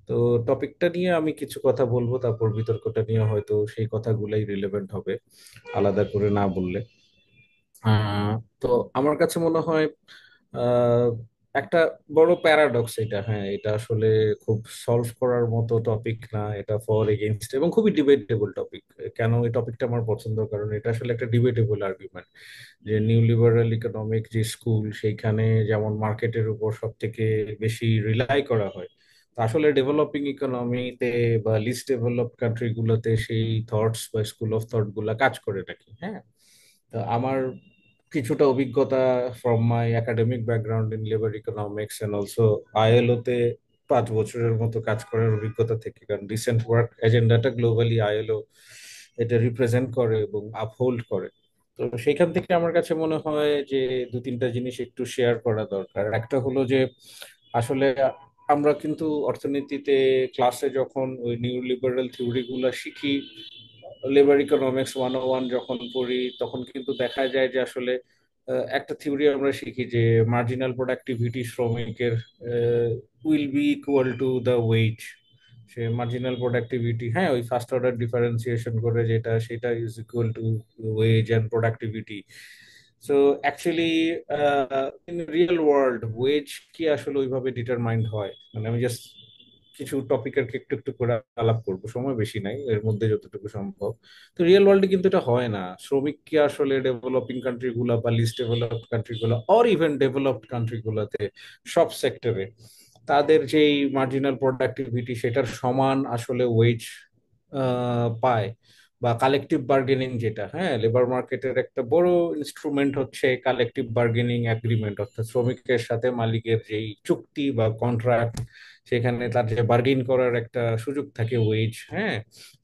Speaker 7: তো টপিকটা নিয়ে আমি কিছু কথা বলবো, তারপর বিতর্কটা নিয়ে হয়তো সেই কথাগুলাই রিলেভেন্ট হবে আলাদা করে না বললে। আহ, তো আমার কাছে মনে হয় আহ, একটা বড় প্যারাডক্স এটা, হ্যাঁ এটা আসলে খুব সলভ করার মতো টপিক না, এটা ফর এগেইনস্ট এবং খুবই ডিবেটেবল টপিক। কেন এই টপিকটা আমার পছন্দ, কারণ এটা আসলে একটা ডিবেটেবল আর্গুমেন্ট যে নিউ লিবারাল ইকোনমিক যে স্কুল সেইখানে যেমন মার্কেটের উপর সব থেকে বেশি রিলাই করা হয়, তো আসলে ডেভেলপিং ইকোনমিতে বা লিস্ট ডেভেলপড কান্ট্রি গুলোতে সেই থটস বা স্কুল অফ থট গুলা কাজ করে নাকি। হ্যাঁ, তো আমার কিছুটা অভিজ্ঞতা from my academic background in labour economics and also ILO তে 5 বছরের মতো কাজ করার অভিজ্ঞতা থেকে, কারণ রিসেন্ট ওয়ার্ক এজেন্ডাটা গ্লোবালি আইএলও এটা রিপ্রেজেন্ট করে এবং আপহোল্ড করে। তো সেইখান থেকে আমার কাছে মনে হয় যে 2-3টা জিনিস একটু শেয়ার করা দরকার। একটা হলো যে আসলে আমরা কিন্তু অর্থনীতিতে ক্লাসে যখন ওই নিউ লিবারাল থিওরি গুলা শিখি, লেবার ইকোনমিক্স 101 যখন পড়ি, তখন কিন্তু দেখা যায় যে আসলে একটা থিওরি আমরা শিখি যে মার্জিনাল প্রোডাক্টিভিটি শ্রমিকের will be equal to the wage. সে মার্জিনাল প্রোডাক্টিভিটি, হ্যাঁ ওই ফার্স্ট অর্ডার ডিফারেন্সিয়েশন করে যেটা, সেটা is equal to wage and productivity. So actually in real world wage কি আসলে ওইভাবে ডিটারমাইন্ড হয়? মানে আমি জাস্ট কিছু টপিকের একটু একটু করে আলাপ করবো, সময় বেশি নাই, এর মধ্যে যতটুকু সম্ভব। তো রিয়েল ওয়ার্ল্ডে কিন্তু এটা হয় না। শ্রমিক কি আসলে ডেভেলপিং কান্ট্রি গুলা বা লিস্ট ডেভেলপড কান্ট্রি গুলা অর ইভেন ডেভেলপড কান্ট্রি গুলাতে সব সেক্টরে তাদের যেই মার্জিনাল প্রোডাক্টিভিটি সেটার সমান আসলে ওয়েজ পায়, বা কালেকটিভ বার্গেনিং যেটা, হ্যাঁ, লেবার মার্কেটের একটা বড় ইনস্ট্রুমেন্ট হচ্ছে কালেকটিভ বার্গেনিং এগ্রিমেন্ট, অর্থাৎ শ্রমিকের সাথে মালিকের যেই চুক্তি বা কন্ট্রাক্ট, সেখানে তার যে বার্গেন করার একটা সুযোগ থাকে, ওয়েজ, হ্যাঁ,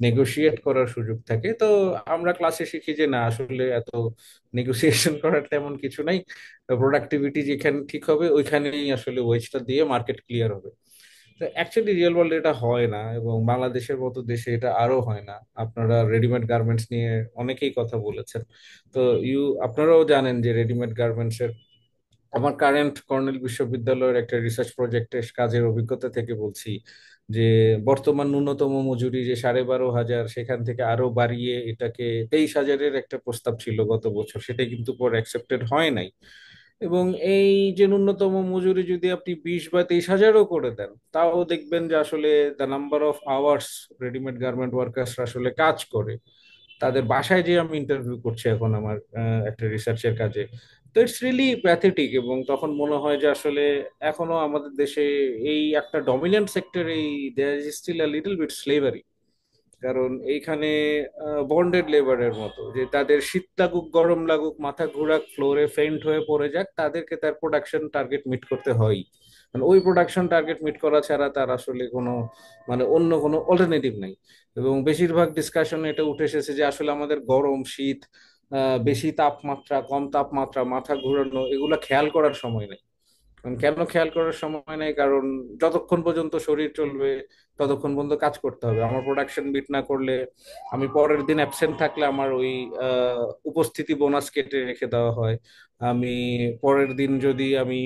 Speaker 7: নেগোশিয়েট করার সুযোগ থাকে। তো আমরা ক্লাসে শিখি যে না, আসলে এত নেগোসিয়েশন করার তেমন কিছু নাই, প্রোডাক্টিভিটি যেখানে ঠিক হবে ওইখানেই আসলে ওয়েজটা দিয়ে মার্কেট ক্লিয়ার হবে। তো অ্যাকচুয়ালি রিয়েল ওয়ার্ল্ড এটা হয় না, এবং বাংলাদেশের মতো দেশে এটা আরো হয় না। আপনারা রেডিমেড গার্মেন্টস নিয়ে অনেকেই কথা বলেছেন, তো আপনারাও জানেন যে রেডিমেড গার্মেন্টস এর, আমার কারেন্ট কর্নেল বিশ্ববিদ্যালয়ের একটা রিসার্চ প্রজেক্টের কাজের অভিজ্ঞতা থেকে বলছি যে বর্তমান ন্যূনতম মজুরি যে 12,500, সেখান থেকে আরো বাড়িয়ে এটাকে 23,000-এর একটা প্রস্তাব ছিল গত বছর, সেটা কিন্তু পরে অ্যাকসেপ্টেড হয় নাই। এবং এই যে ন্যূনতম মজুরি যদি আপনি 20 বা 23,000-ও করে দেন, তাও দেখবেন যে আসলে the number of hours readymade garment workers আসলে কাজ করে, তাদের বাসায় যে আমি ইন্টারভিউ করছি এখন আমার একটা রিসার্চের কাজে, তো ইটস রিয়েলি প্যাথেটিক। এবং তখন মনে হয় যে আসলে এখনো আমাদের দেশে এই একটা ডমিনেন্ট সেক্টর, এই there is still a little bit slavery. কারণ এইখানে বন্ডেড লেবারের মতো, যে তাদের শীত লাগুক গরম লাগুক মাথা ঘোরাক ফ্লোরে ফেইন্ট হয়ে পড়ে যাক, তাদেরকে তার প্রোডাকশন টার্গেট মিট করতে হয়। মানে ওই প্রোডাকশন টার্গেট মিট করা ছাড়া তার আসলে কোনো, মানে অন্য কোনো অল্টারনেটিভ নাই। এবং বেশিরভাগ ডিসকাশনে এটা উঠে এসেছে যে আসলে আমাদের গরম শীত, বেশি তাপমাত্রা কম তাপমাত্রা মাথা ঘুরানো এগুলা খেয়াল করার সময় নেই। কেন খেয়াল করার সময় নেই? কারণ যতক্ষণ পর্যন্ত শরীর চলবে ততক্ষণ পর্যন্ত কাজ করতে হবে। আমার প্রোডাকশন বিট না করলে, আমি পরের দিন অ্যাবসেন্ট থাকলে আমার ওই উপস্থিতি বোনাস কেটে রেখে দেওয়া হয়। আমি পরের দিন যদি আমি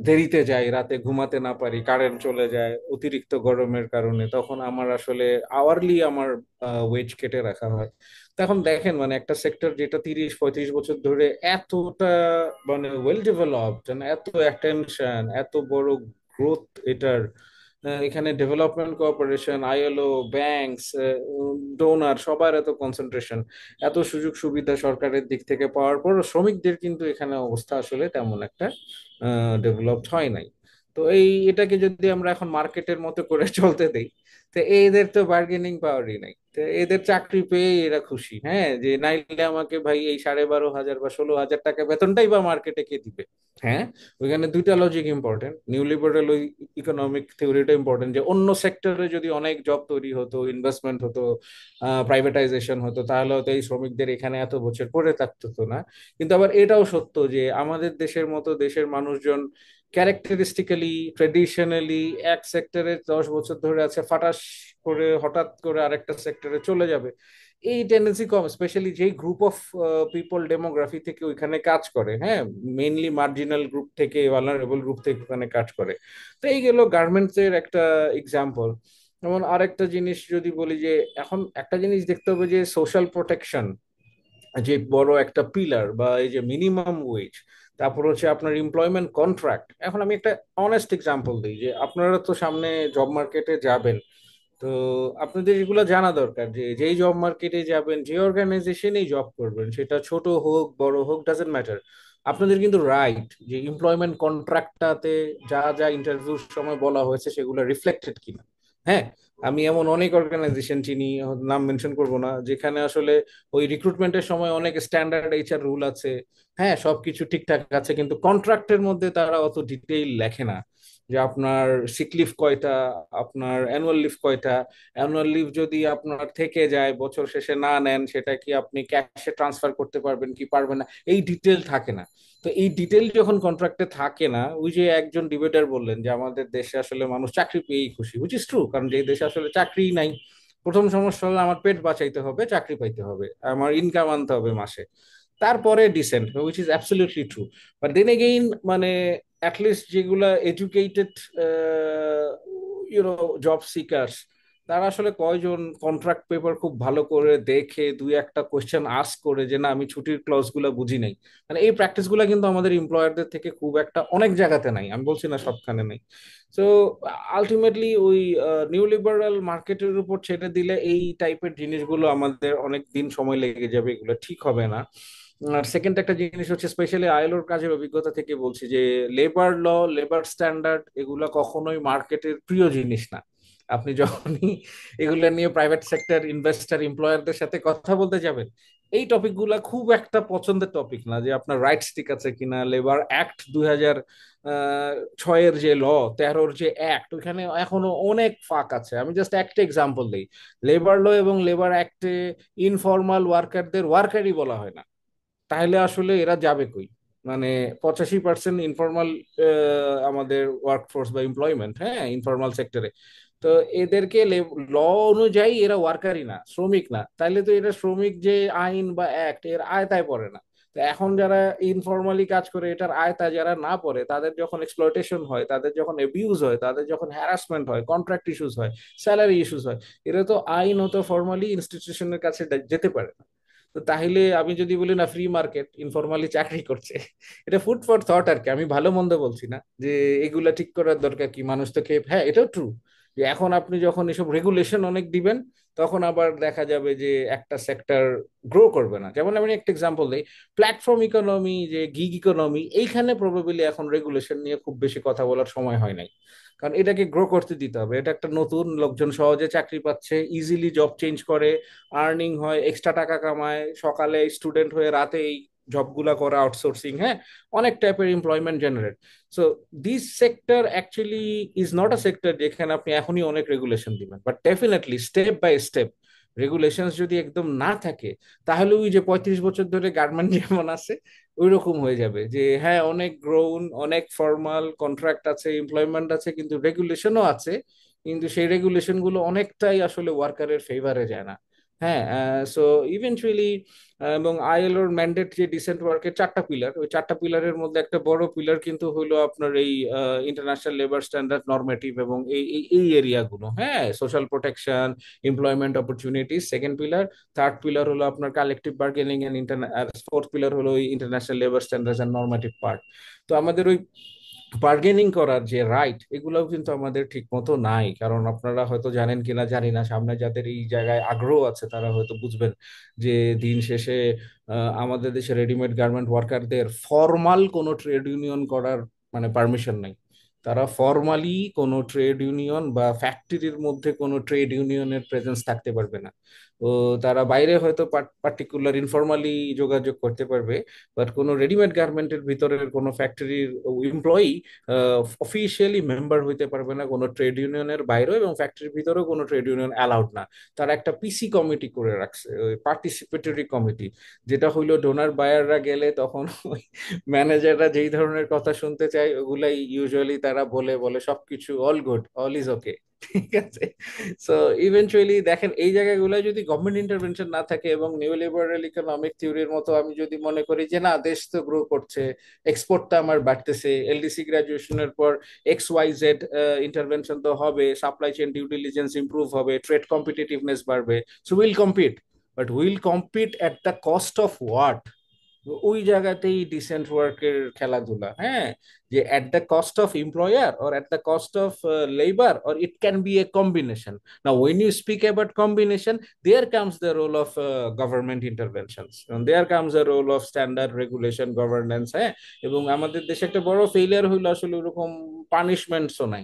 Speaker 7: দেরিতে যাই, রাতে ঘুমাতে না পারি, কারেন্ট চলে যায় অতিরিক্ত গরমের কারণে, তখন আমার আসলে আওয়ারলি আমার ওয়েজ কেটে রাখা হয়। তো এখন দেখেন, মানে একটা সেক্টর যেটা 30-35 বছর ধরে এতটা মানে ওয়েল ডেভেলপড, এত অ্যাটেনশন, এত বড় গ্রোথ এটার, এখানে development cooperation, ILO, banks, donor, সবার এত কনসেন্ট্রেশন, এত সুযোগ সুবিধা সরকারের দিক থেকে পাওয়ার পর শ্রমিকদের কিন্তু এখানে অবস্থা আসলে তেমন একটা ডেভেলপড হয় নাই। তো এটাকে যদি আমরা এখন মার্কেটের মতো করে চলতে দেই, তো এদের তো বার্গেনিং পাওয়ারই নাই, তো এদের চাকরি পেয়ে এরা খুশি, হ্যাঁ, যে নাইলে আমাকে ভাই এই 12,500 বা 16,000 টাকা বেতনটাই বা মার্কেটে কে দিবে। হ্যাঁ, ওইখানে দুইটা লজিক ইম্পর্টেন্ট, নিউ লিবারেল ওই ইকোনমিক থিওরিটা ইম্পর্টেন্ট, যে অন্য সেক্টরে যদি অনেক জব তৈরি হতো, ইনভেস্টমেন্ট হতো, প্রাইভেটাইজেশন হতো, তাহলে হয়তো এই শ্রমিকদের এখানে এত বছর পড়ে থাকতে হতো না। কিন্তু আবার এটাও সত্য যে আমাদের দেশের মতো দেশের মানুষজন ক্যারেক্টারিস্টিক্যালি ট্রেডিশনালি এক সেক্টরে 10 বছর ধরে আছে, ফাটাস করে হঠাৎ করে আরেকটা সেক্টরে চলে যাবে, এই টেন্ডেন্সি কম, স্পেশালি যেই গ্রুপ অফ পিপল ডেমোগ্রাফি থেকে ওইখানে কাজ করে, হ্যাঁ, মেইনলি মার্জিনাল গ্রুপ থেকে, ভালনারেবল গ্রুপ থেকে ওখানে কাজ করে। তো এই গেল গার্মেন্টস এর একটা এক্সাম্পল। যেমন আরেকটা জিনিস যদি বলি, যে এখন একটা জিনিস দেখতে হবে যে সোশ্যাল প্রোটেকশন যে বড় একটা পিলার, বা এই যে মিনিমাম ওয়েজ, তারপর হচ্ছে আপনার এমপ্লয়মেন্ট কন্ট্রাক্ট। এখন আমি একটা অনেস্ট এক্সাম্পল দিই, যে আপনারা তো সামনে জব মার্কেটে যাবেন, তো আপনাদের এগুলো জানা দরকার যে যেই জব মার্কেটে যাবেন, যে অর্গানাইজেশনেই জব করবেন, সেটা ছোট হোক বড় হোক ডাজেন্ট ম্যাটার, আপনাদের কিন্তু রাইট যে এমপ্লয়মেন্ট কন্ট্রাক্টটাতে যা যা ইন্টারভিউর সময় বলা হয়েছে সেগুলো রিফ্লেক্টেড কিনা। হ্যাঁ, আমি এমন অনেক অর্গানাইজেশন চিনি, নাম মেনশন করব না, যেখানে আসলে ওই রিক্রুটমেন্টের সময় অনেক স্ট্যান্ডার্ড এইচআর রুল আছে, হ্যাঁ, সবকিছু ঠিকঠাক আছে, কিন্তু কন্ট্রাক্টের মধ্যে তারা অত ডিটেইল লেখে না, যে আপনার সিক লিভ কয়টা, আপনার অ্যানুয়াল লিভ কয়টা, অ্যানুয়াল লিভ যদি আপনার থেকে যায় বছর শেষে না নেন, সেটা কি আপনি ক্যাশে ট্রান্সফার করতে পারবেন কি পারবেন না, এই ডিটেল থাকে না। তো এই ডিটেল যখন কন্ট্রাক্টে থাকে না, ওই যে একজন ডিবেটার বললেন যে আমাদের দেশে আসলে মানুষ চাকরি পেয়েই খুশি, হুইচ ইজ ট্রু, কারণ যে দেশে আসলে চাকরিই নাই, প্রথম সমস্যা হলো আমার পেট বাঁচাইতে হবে, চাকরি পাইতে হবে, আমার ইনকাম আনতে হবে মাসে, তারপরে decent, which is absolutely true. But then again, মানে অ্যাটলিস্ট যেগুলা এডুকেটেড ইউনো জব সিকার্স, তারা আসলে কয়জন কন্ট্রাক্ট পেপার খুব ভালো করে দেখে দুই একটা কোয়েশ্চেন আস্ক করে যে না আমি ছুটির ক্লজ গুলা বুঝি নাই, মানে এই প্র্যাকটিস গুলা কিন্তু আমাদের এমপ্লয়ারদের থেকে খুব একটা অনেক জায়গাতে নাই, আমি বলছি না সবখানে নাই। তো আলটিমেটলি ওই নিউ লিবারাল মার্কেটের উপর ছেড়ে দিলে এই টাইপের জিনিসগুলো আমাদের অনেক দিন সময় লেগে যাবে, এগুলো ঠিক হবে না।
Speaker 8: আর সেকেন্ড একটা জিনিস হচ্ছে স্পেশালি আইএলওর কাজের অভিজ্ঞতা থেকে বলছি যে লেবার ল, লেবার স্ট্যান্ডার্ড এগুলা কখনোই মার্কেটের প্রিয় জিনিস না। আপনি যখনই এগুলা নিয়ে প্রাইভেট সেক্টর ইনভেস্টর এমপ্লয়ারদের সাথে কথা বলতে যাবেন, এই টপিকগুলা খুব একটা পছন্দের টপিক না, যে আপনার রাইটস ঠিক আছে কিনা, লেবার অ্যাক্ট 2006-এর যে ল, 13-র যে অ্যাক্ট, ওইখানে এখনো অনেক ফাঁক আছে। আমি জাস্ট একটা এক্সাম্পল দিই, লেবার ল এবং লেবার অ্যাক্টে ইনফর্মাল ওয়ার্কারদের ওয়ার্কারই বলা হয় না। তাহলে আসলে এরা যাবে কই? মানে 85% ইনফর্মাল আমাদের ওয়ার্কফোর্স বা এমপ্লয়মেন্ট, হ্যাঁ, ইনফর্মাল সেক্টরে। তো এদেরকে ল অনুযায়ী এরা ওয়ার্কারই না, শ্রমিক না, তাইলে তো এরা শ্রমিক যে আইন বা অ্যাক্ট এর আয়তায় পড়ে না। তো এখন যারা ইনফর্মালি কাজ করে এটার আয়তায় যারা না পড়ে, তাদের যখন এক্সপ্লয়টেশন হয়, তাদের যখন অ্যাবিউজ হয়, তাদের যখন হ্যারাসমেন্ট হয়, কন্ট্রাক্ট ইস্যুস হয়, স্যালারি ইস্যুস হয়, এরা তো আইনত ফর্মালি ইনস্টিটিউশনের কাছে যেতে পারে না। তো তাহলে আমি যদি বলি না ফ্রি মার্কেট ইনফরমালি চাকরি করছে, এটা ফুড ফর থট আর কি, আমি ভালো মন্দ বলছি না যে এগুলা ঠিক করার দরকার কি, মানুষ তো খেয়ে, হ্যাঁ এটাও ট্রু যে এখন আপনি যখন এসব রেগুলেশন অনেক দিবেন, তখন আবার দেখা যাবে যে একটা সেক্টর গ্রো করবে না। যেমন আমি একটা এক্সাম্পল দিই, প্ল্যাটফর্ম ইকোনমি, যে গিগ ইকোনমি, এইখানে প্রবাবিলি এখন রেগুলেশন নিয়ে খুব বেশি কথা বলার সময় হয় নাই, কারণ এটাকে গ্রো করতে দিতে হবে। এটা একটা নতুন, লোকজন সহজে চাকরি পাচ্ছে, ইজিলি জব চেঞ্জ করে, আর্নিং হয়, এক্সট্রা টাকা কামায়, সকালে স্টুডেন্ট হয়ে রাতে এই জবগুলা করে আউটসোর্সিং, হ্যাঁ, অনেক টাইপের employment generate. So this sector actually is not a sector যেখানে আপনি এখনই অনেক রেগুলেশন দিবেন, but definitely step by step regulation যদি একদম না থাকে, তাহলে ওই যে 35 বছর ধরে গার্মেন্ট যেমন আছে ওই রকম হয়ে যাবে, যে হ্যাঁ অনেক গ্রোন, অনেক ফর্মাল কন্ট্রাক্ট আছে, এমপ্লয়মেন্ট আছে, কিন্তু রেগুলেশনও আছে, কিন্তু সেই রেগুলেশন গুলো অনেকটাই আসলে ওয়ার্কারের ফেভারে যায় না। হ্যাঁ, সো ইভেনচুয়ালি, এবং আইএলওর ম্যান্ডেট যে ডিসেন্ট ওয়ার্কের 4টা পিলার, ওই 4টা পিলারের মধ্যে একটা বড় পিলার কিন্তু হলো আপনার এই ইন্টারন্যাশনাল লেবার স্ট্যান্ডার্ড নরমেটিভ, এবং এই এরিয়াগুলো, হ্যাঁ, social protection, employment opportunities, second pillar. Third pillar হলো আপনার collective bargaining and fourth pillar হলো ওই international labour standards and normative part. তো আমাদের ওই বার্গেনিং করার যে রাইট, এগুলোও কিন্তু আমাদের ঠিক মতো নাই। কারণ আপনারা হয়তো জানেন কিনা জানি না, সামনে যাদের এই জায়গায় আগ্রহ আছে তারা হয়তো বুঝবেন যে দিন শেষে আমাদের দেশে রেডিমেড গার্মেন্ট ওয়ার্কারদের ফর্মাল কোনো ট্রেড ইউনিয়ন করার মানে পারমিশন নাই। তারা ফর্মালি কোনো ট্রেড ইউনিয়ন বা ফ্যাক্টরির মধ্যে কোনো ট্রেড ইউনিয়নের প্রেজেন্স থাকতে পারবে না। তো তারা বাইরে হয়তো পার্টিকুলার ইনফর্মালি যোগাযোগ করতে পারবে, বাট কোনো রেডিমেড গার্মেন্টের ভিতরের কোনো ফ্যাক্টরির এমপ্লয়ি অফিসিয়ালি মেম্বার হইতে পারবে না কোনো ট্রেড ইউনিয়নের বাইরেও, এবং ফ্যাক্টরির ভিতরেও কোনো ট্রেড ইউনিয়ন অ্যালাউড না। তারা একটা পিসি কমিটি করে রাখছে, ওই পার্টিসিপেটরি কমিটি, যেটা হইলো ডোনার বায়াররা গেলে তখন ওই ম্যানেজাররা যেই ধরনের কথা শুনতে চায় ওগুলাই ইউজুয়ালি তারা বলে বলে সবকিছু all good, all is okay, ঠিক আছে। সো ইভেনচুয়ালি দেখেন এই জায়গাগুলো যদি গভর্নমেন্ট ইন্টারভেনশন না থাকে, এবং নিউ লিবারাল ইকোনমিক থিওরির মতো আমি যদি মনে করি যে না দেশ তো গ্রো করছে, এক্সপোর্টটা আমার বাড়তেছে, এলডিসি গ্রাজুয়েশনের পর XYZ ইন্টারভেনশন তো হবে, supply chain due diligence improve হবে, ট্রেড কম্পিটিটিভনেস বাড়বে, so will compete, but will compete at the cost of what? ওই জায়গাতেই ডিসেন্ট ওয়ার্কের খেলাধুলা, হ্যাঁ, যে at the cost of employer or at the cost of labour, or it can be a combination. Now when you speak about combination, there comes the role of government interventions, and there comes the role of standard regulation governance, হ্যাঁ। এবং আমাদের দেশে একটা বড় failure হইলো আসলে ওরকম পানিশমেন্টসও নাই।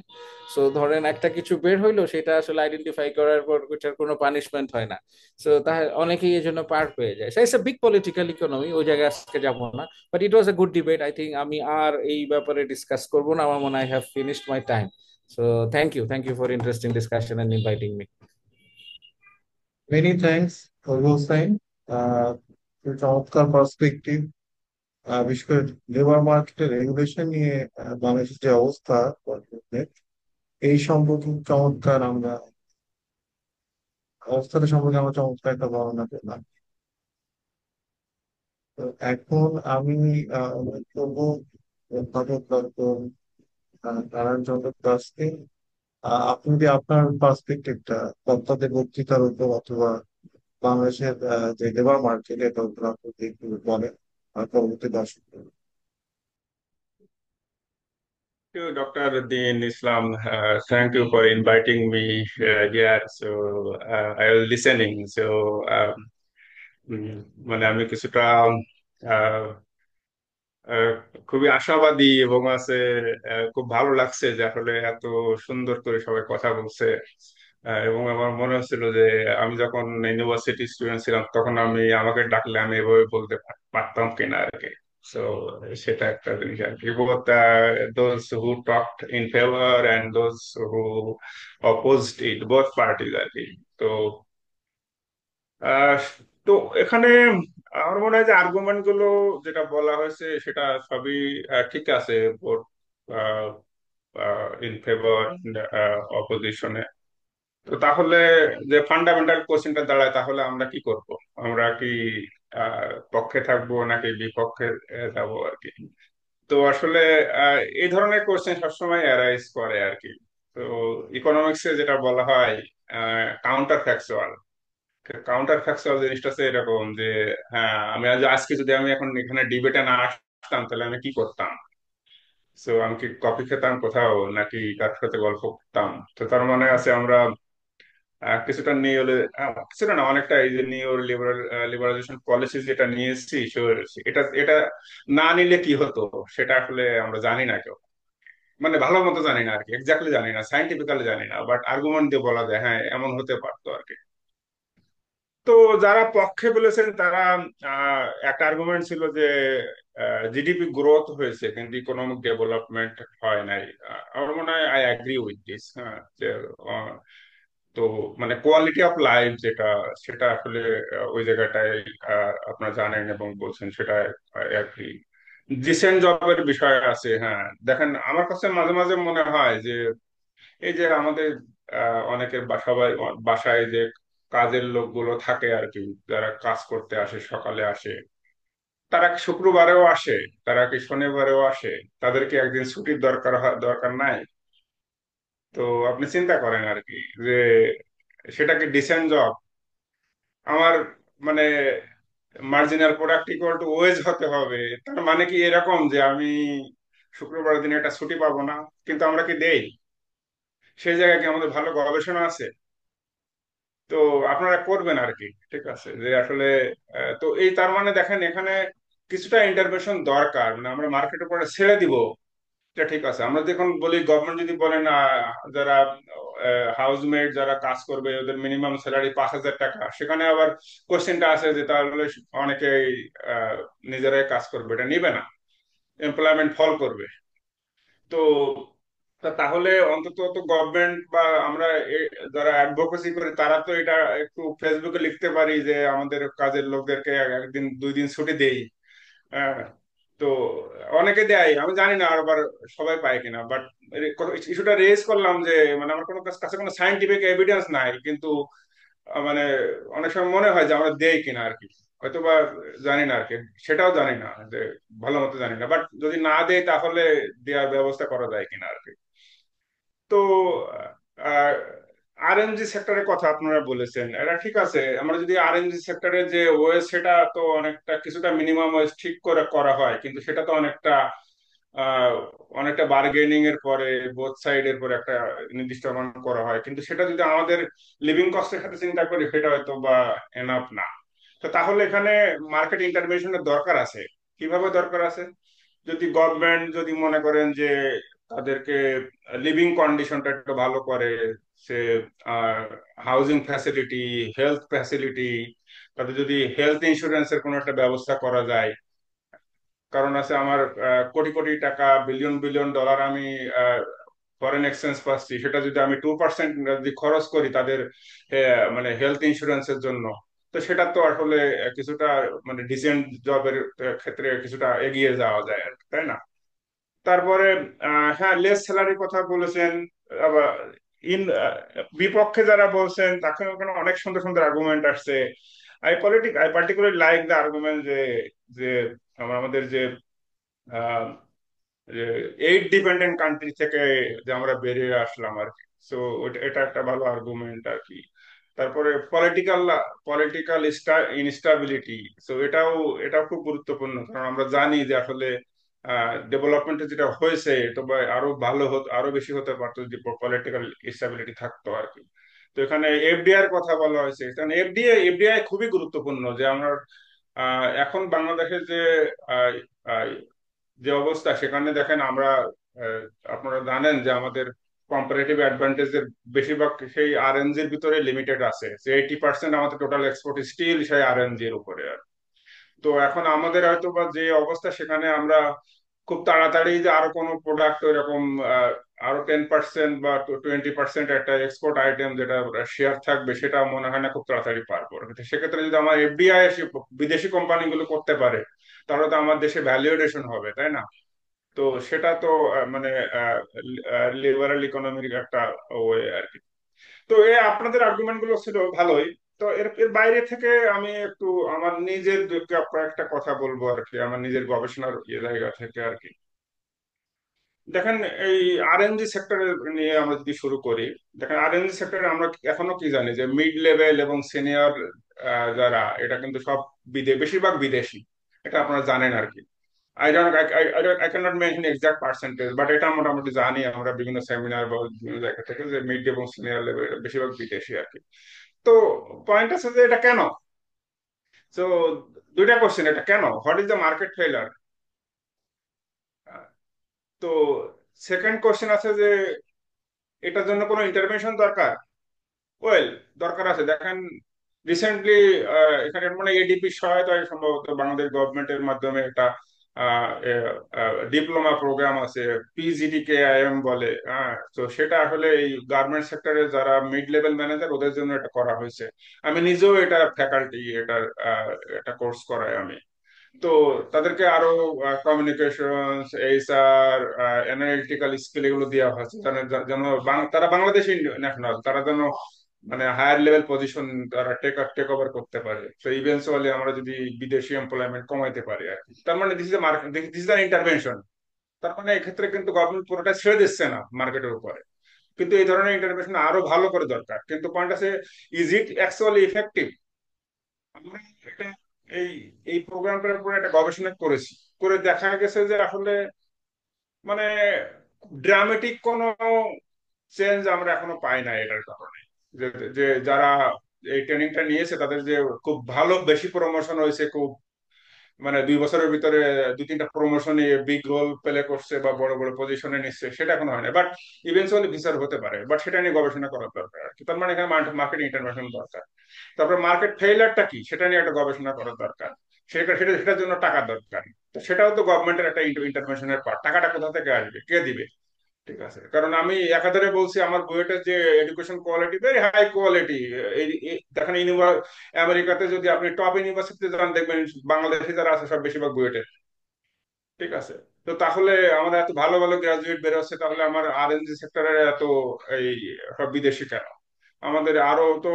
Speaker 8: সো ধরেন একটা কিছু বের হইলো, সেটা আসলে আইডেন্টিফাই করার পর ওইটার কোনো পানিশমেন্ট হয় না। সো তাহলে অনেকেই এই জন্য পার পেয়ে যায়। It's a big political economy, ওই জায়গায় আজকে যাবো না, but it was a good debate. I think আমি আর এই ব্যাপারে ডিসকাস করবো না, আমার মনে হয় I have finished my time. So thank you for interesting discussion and inviting me.
Speaker 2: Many thanks for Hossain, চমৎকার পার্সপেক্টিভ। বিশেষ করে লেবার মার্কেটের রেগুলেশন নিয়ে বাংলাদেশের যে অবস্থা বর্তমানে, এই সম্পর্কে চমৎকার আমরা অবস্থাটা সম্পর্কে আমরা চমৎকার একটা বর্ণনা পেলাম। তো এখন আমি অনুরোধ করবো অধ্যাপক ডক্টর নারায়ণ দাসকে, আপনি যদি আপনার পার্সপেক্টিভটা বক্তাদের বক্তৃতার উপর অথবা বাংলাদেশের যে লেবার মার্কেট এটা উপর আপনি একটু বলেন, আর পরবর্তী দর্শক।
Speaker 9: You, Dr. Din Islam. Thank you for inviting me here. So I was listening. So মানে আমি কিছুটা আহ, আহ, খুবই আশাবাদী এবং আছে। খুব ভালো লাগছে যে আসলে এত সুন্দর করে সবাই কথা বলছে। এবং আমার মনে হচ্ছিল যে আমি যখন ইউনিভার্সিটি স্টুডেন্ট ছিলাম তখন আমাকে ডাকলে আমি এভাবে বলতে পারতাম কিনা আর কি। তো সেটা একটা জিনিস আর কি, both those who talked in favor and those who opposed it, both parties আর কি। তো আহ তো এখানে আমার মনে হয় যে আর্গুমেন্ট গুলো যেটা বলা হয়েছে সেটা সবই ঠিক আছে, বোথ ইন ফেভার অপোজিশনে। তো তাহলে যে ফান্ডামেন্টাল কোশ্চেনটা দাঁড়ায়, তাহলে আমরা কি করব? আমরা কি পক্ষে থাকবো নাকি বিপক্ষে যাবো আর কি? তো আসলে এই ধরনের কোশ্চেন সবসময় অ্যারাইজ করে আর কি। তো ইকোনমিক্সে যেটা বলা হয় কাউন্টার ফ্যাকচুয়াল। কাউন্টার ফ্যাকচুয়াল জিনিসটা হচ্ছে এরকম যে, হ্যাঁ, আজকে যদি আমি এখন এখানে ডিবেটে না আসতাম তাহলে আমি কি করতাম? তো আমি কি কফি খেতাম কোথাও, নাকি কার সাথে গল্প করতাম? তো তার মানে আছে আমরা কিছুটা কিছুটা না, অনেকটা এই যে নিও লিবারালাইজেশন পলিসি যেটা নিয়েছি, এটা এটা না নিলে কি হতো সেটা আসলে আমরা জানি না কেউ। মানে ভালো মতো জানি না আর কি, এক্স্যাক্টলি জানি না, সাইন্টিফিক্যালি জানি না, বাট আর্গুমেন্ট দিয়ে বলা যায় হ্যাঁ এমন হতে পারতো আর কি। তো যারা পক্ষে বলেছেন তারা একটা আর্গুমেন্ট ছিল যে জিডিপি গ্রোথ হয়েছে কিন্তু ইকোনমিক ডেভেলপমেন্ট হয় নাই। আমার মনে হয় আই অ্যাগ্রি উইথ দিস। হ্যাঁ, যে আহ, তো মানে কোয়ালিটি অফ লাইফ যেটা, সেটা আসলে ওই জায়গাটায় আপনারা জানেন এবং বলছেন, সেটা অ্যাগ্রি। ডিসেন্ট জবের বিষয় আছে। হ্যাঁ, দেখেন আমার কাছে মাঝে মাঝে মনে হয় যে এই যে আমাদের অনেকের বাসায় যে কাজের লোকগুলো থাকে আর কি, যারা কাজ করতে আসে, সকালে আসে, তারা কি শুক্রবারেও আসে? তারা কি শনিবারেও আসে? তাদের কি একদিন ছুটির দরকার নাই? তো আপনি চিন্তা করেন আর কি যে সেটা কি ডিসেন্ট জব? আমার মানে marginal product equal to wage হতে হবে। তার মানে কি এরকম যে আমি শুক্রবার দিনে একটা ছুটি পাবো না? কিন্তু আমরা কি দেই? সেই জায়গায় কি আমাদের ভালো গবেষণা আছে? তো আপনারা করবেন আর কি, ঠিক আছে, যে আসলে তো এই তার মানে দেখেন এখানে কিছুটা ইন্টারভেনশন দরকার। মানে আমরা মার্কেটের উপরে ছেড়ে দিব, এটা ঠিক আছে। আমরা যখন বলি গভর্নমেন্ট যদি বলেন যারা হাউসমেট যারা কাজ করবে ওদের মিনিমাম স্যালারি 5,000 টাকা, সেখানে আবার কোশ্চেনটা আছে যে তাহলে অনেকেই আহ, নিজেরাই কাজ করবে, এটা নিবে না, এমপ্লয়মেন্ট ফল করবে। তো তাহলে অন্তত তো গভর্নমেন্ট বা আমরা যারা অ্যাডভোকেসি করি তারা তো এটা একটু ফেসবুকে লিখতে পারি যে আমাদের কাজের লোকদেরকে একদিন 2 দিন ছুটি দেই। হ্যাঁ, তো অনেকে দেয়, আমি জানি না আবার সবাই পায় কিনা, বাট ইস্যুটা রেজ করলাম যে মানে আমার কাছে কোনো সাইন্টিফিক এভিডেন্স নাই, কিন্তু মানে অনেক সময় মনে হয় যে আমরা দেই কিনা আর কি, হয়তো বা জানি না আর কি, সেটাও জানি না যে ভালো মতো জানি না, বাট যদি না দেয় তাহলে দেওয়ার ব্যবস্থা করা যায় কিনা আর কি। তো আরএমজি সেক্টরের কথা আপনারা বলেছেন, এটা ঠিক আছে। আমরা যদি আরএমজি সেক্টরের যে ওয়েজ, সেটা তো অনেকটা কিছুটা মিনিমাম ওয়েজ ঠিক করে করা হয়, কিন্তু সেটা তো আহ, অনেকটা বার্গেনিং এর পরে বোথ সাইড এর পরে একটা নির্দিষ্ট অ্যামাউন্ট করা হয়, কিন্তু সেটা যদি আমাদের লিভিং কস্টের সাথে চিন্তা করি সেটা হয়তো বা এনাফ না। তো তাহলে এখানে মার্কেট ইন্টারভেনশনের দরকার আছে। কিভাবে দরকার আছে? যদি গভর্নমেন্ট যদি মনে করেন যে তাদেরকে লিভিং কন্ডিশনটা একটু ভালো করে, সে হাউজিং ফ্যাসিলিটি, হেলথ ফ্যাসিলিটি, তাদের যদি হেলথ ইন্স্যুরেন্সের কোনো একটা ব্যবস্থা করা যায়। কারণ আছে আমার কোটি কোটি টাকা, বিলিয়ন বিলিয়ন ডলার আমি ফরেন এক্সচেঞ্জ পাচ্ছি, সেটা যদি আমি 2% যদি খরচ করি তাদের মানে হেলথ ইন্স্যুরেন্সের জন্য, তো সেটা তো আসলে কিছুটা মানে ডিসেন্ট জবের ক্ষেত্রে কিছুটা এগিয়ে যাওয়া যায় আর কি, তাই না? তারপরে হ্যাঁ, লেস স্যালারির কথা বলেছেন। আবার ইন বিপক্ষে যারা বলছেন তাকে ওখানে অনেক সুন্দর সুন্দর আর্গুমেন্ট আসছে। I particularly like the argument যে যে আমাদের যে এইড ডিপেন্ডেন্ট কান্ট্রি থেকে যে আমরা বেরিয়ে আসলাম আর কি, সো এটা একটা ভালো আর্গুমেন্ট আর কি। তারপরে পলিটিক্যাল পলিটিক্যাল ইনস্টাবিলিটি, সো এটাও খুব গুরুত্বপূর্ণ, কারণ আমরা জানি যে আসলে ডেভেলপমেন্টে যেটা হয়েছে, তবে আরো ভালো হতো, আরো বেশি হতে পারতো যদি পলিটিক্যাল স্টেবিলিটি থাকতো আর কি। তো এখানে এফডিআই এর কথা বলা হয়েছে, কারণ এফডিআই খুবই গুরুত্বপূর্ণ যে আমরা এখন বাংলাদেশের আহ, আহ, যে অবস্থা, সেখানে দেখেন আমরা আহ, আপনারা জানেন যে আমাদের কম্পারেটিভ অ্যাডভান্টেজের বেশিরভাগ সেই আরএনজির ভিতরে লিমিটেড আছে, যে 80% আমাদের টোটাল এক্সপোর্ট স্টিল সেই আরএনজি এর উপরে। তো এখন আমাদের হয়তো বা যে অবস্থা, সেখানে আমরা খুব তাড়াতাড়ি যে আরো কোনো প্রোডাক্ট ওইরকম আরো 10% বা 20% একটা এক্সপোর্ট আইটেম যেটা শেয়ার থাকবে, সেটা মনে হয় না খুব তাড়াতাড়ি পারবো। কিন্তু সেক্ষেত্রে যদি আমার এফডিআই এসে বিদেশি কোম্পানিগুলো করতে পারে, তাহলে তো আমার দেশে ভ্যালুয়েশন হবে, তাই না? তো সেটা তো মানে লিবারাল ইকোনমির একটা ওয়ে আর কি। তো আপনাদের আর্গুমেন্ট গুলো ছিল ভালোই। তো এর এর বাইরে থেকে আমি একটু আমার নিজের কয়েকটা কথা বলবো আর কি, আমার নিজের গবেষণার জায়গা থেকে আর কি। দেখেন, এই আরএনজি সেক্টরে নিয়ে আমরা যদি শুরু করি, দেখেন আরএনজি সেক্টরে আমরা এখনো কি জানি যে মিড লেভেল এবং সিনিয়র যারা, এটা কিন্তু সব বেশিরভাগ বিদেশি। এটা আপনারা জানেন আর কি। I cannot mention exact percentage, but এটা মোটামুটি জানি আমরা বিভিন্ন সেমিনার বা বিভিন্ন জায়গা থেকে, যে মিড এবং সিনিয়র লেভেল বেশিরভাগ বিদেশি আর কি। তো পয়েন্ট আছে যে এটা কেন। তো দুইটা কোশ্চেন, এটা কেন, হোয়াট ইজ দ্য মার্কেট ফেলার। তো সেকেন্ড কোশ্চেন আছে যে এটার জন্য কোনো ইন্টারভেনশন দরকার। ওয়েল, দরকার আছে। দেখেন রিসেন্টলি এখানে মানে এডিপি সহায়তায় সম্ভবত বাংলাদেশ গভর্নমেন্টের মাধ্যমে একটা ডিপ্লোমা প্রোগ্রাম আছে, পিজিডিকেআইএম বলে। হ্যাঁ, তো সেটা আসলে এই গার্মেন্ট সেক্টরে যারা মিড লেভেল ম্যানেজার, ওদের জন্য এটা করা হয়েছে। আমি নিজেও এটা ফ্যাকাল্টি, এটার এটা কোর্স করাই আমি। তো তাদেরকে আরো কমিউনিকেশন, এইচআর, অ্যানালিটিক্যাল স্কিল এগুলো দেওয়া হচ্ছে, যেন যেন তারা বাংলাদেশি ন্যাশনাল, তারা যেন মানে হায়ার লেভেল পজিশন তারা টেক ওভার করতে পারে। তো ইভেন্চুয়ালি আমরা যদি বিদেশি এমপ্লয়মেন্ট কমাইতে পারি আর কি। তার মানে this is market, this is intervention. তার মানে এক্ষেত্রে কিন্তু গভর্নমেন্ট পুরোটা ছেড়ে দিচ্ছে না মার্কেটের উপরে, কিন্তু এই ধরনের ইন্টারভেনশন আরো ভালো করে দরকার। কিন্তু পয়েন্ট আছে, ইজ ইট অ্যাকচুয়ালি ইফেক্টিভ। আমরা এটা এই এই প্রোগ্রামটার উপরে একটা গবেষণা করেছি, করে দেখা গেছে যে আসলে মানে ড্রামেটিক কোনো চেঞ্জ আমরা এখনো পাই না এটার কারণে। যে যে যারা এই ট্রেনিংটা নিয়েছে, তাদের যে খুব ভালো বেশি প্রমোশন হয়েছে, খুব মানে 2 বছরের ভিতরে 2-3টা প্রমোশনে বিগ রোল প্লে করছে বা বড় বড় পজিশনে নিচ্ছে, সেটা এখনো হয় না। বাট ইভেন্চুয়ালি ভিসার হতে পারে, বাট সেটা নিয়ে গবেষণা করার দরকার আর কি। তার মানে এখানে মার্কেট ইন্টারভেনশন দরকার। তারপর মার্কেট ফেইলারটা কি, সেটা নিয়ে একটা গবেষণা করার দরকার। সেটার জন্য টাকা দরকার। তো সেটাও তো গভর্নমেন্টের একটা ইন্টারভেনশনের পার্ট। টাকাটা কোথা থেকে আসবে, কে দিবে? ঠিক আছে, কারণ আমি একাধারে বলছি আমার বুয়েটের যে education quality very high quality. দেখেন আমেরিকাতে যদি আপনি টপ ইউনিভার্সিটিতে যান, দেখবেন বাংলাদেশে যারা আছে সব বেশিরভাগ বুয়েটের। ঠিক আছে। তো তাহলে আমাদের এত ভালো ভালো গ্রাজুয়েট বের হচ্ছে, তাহলে আমার আরএনজি সেক্টরের এত এই সব বিদেশি কেন? আমাদের আরো তো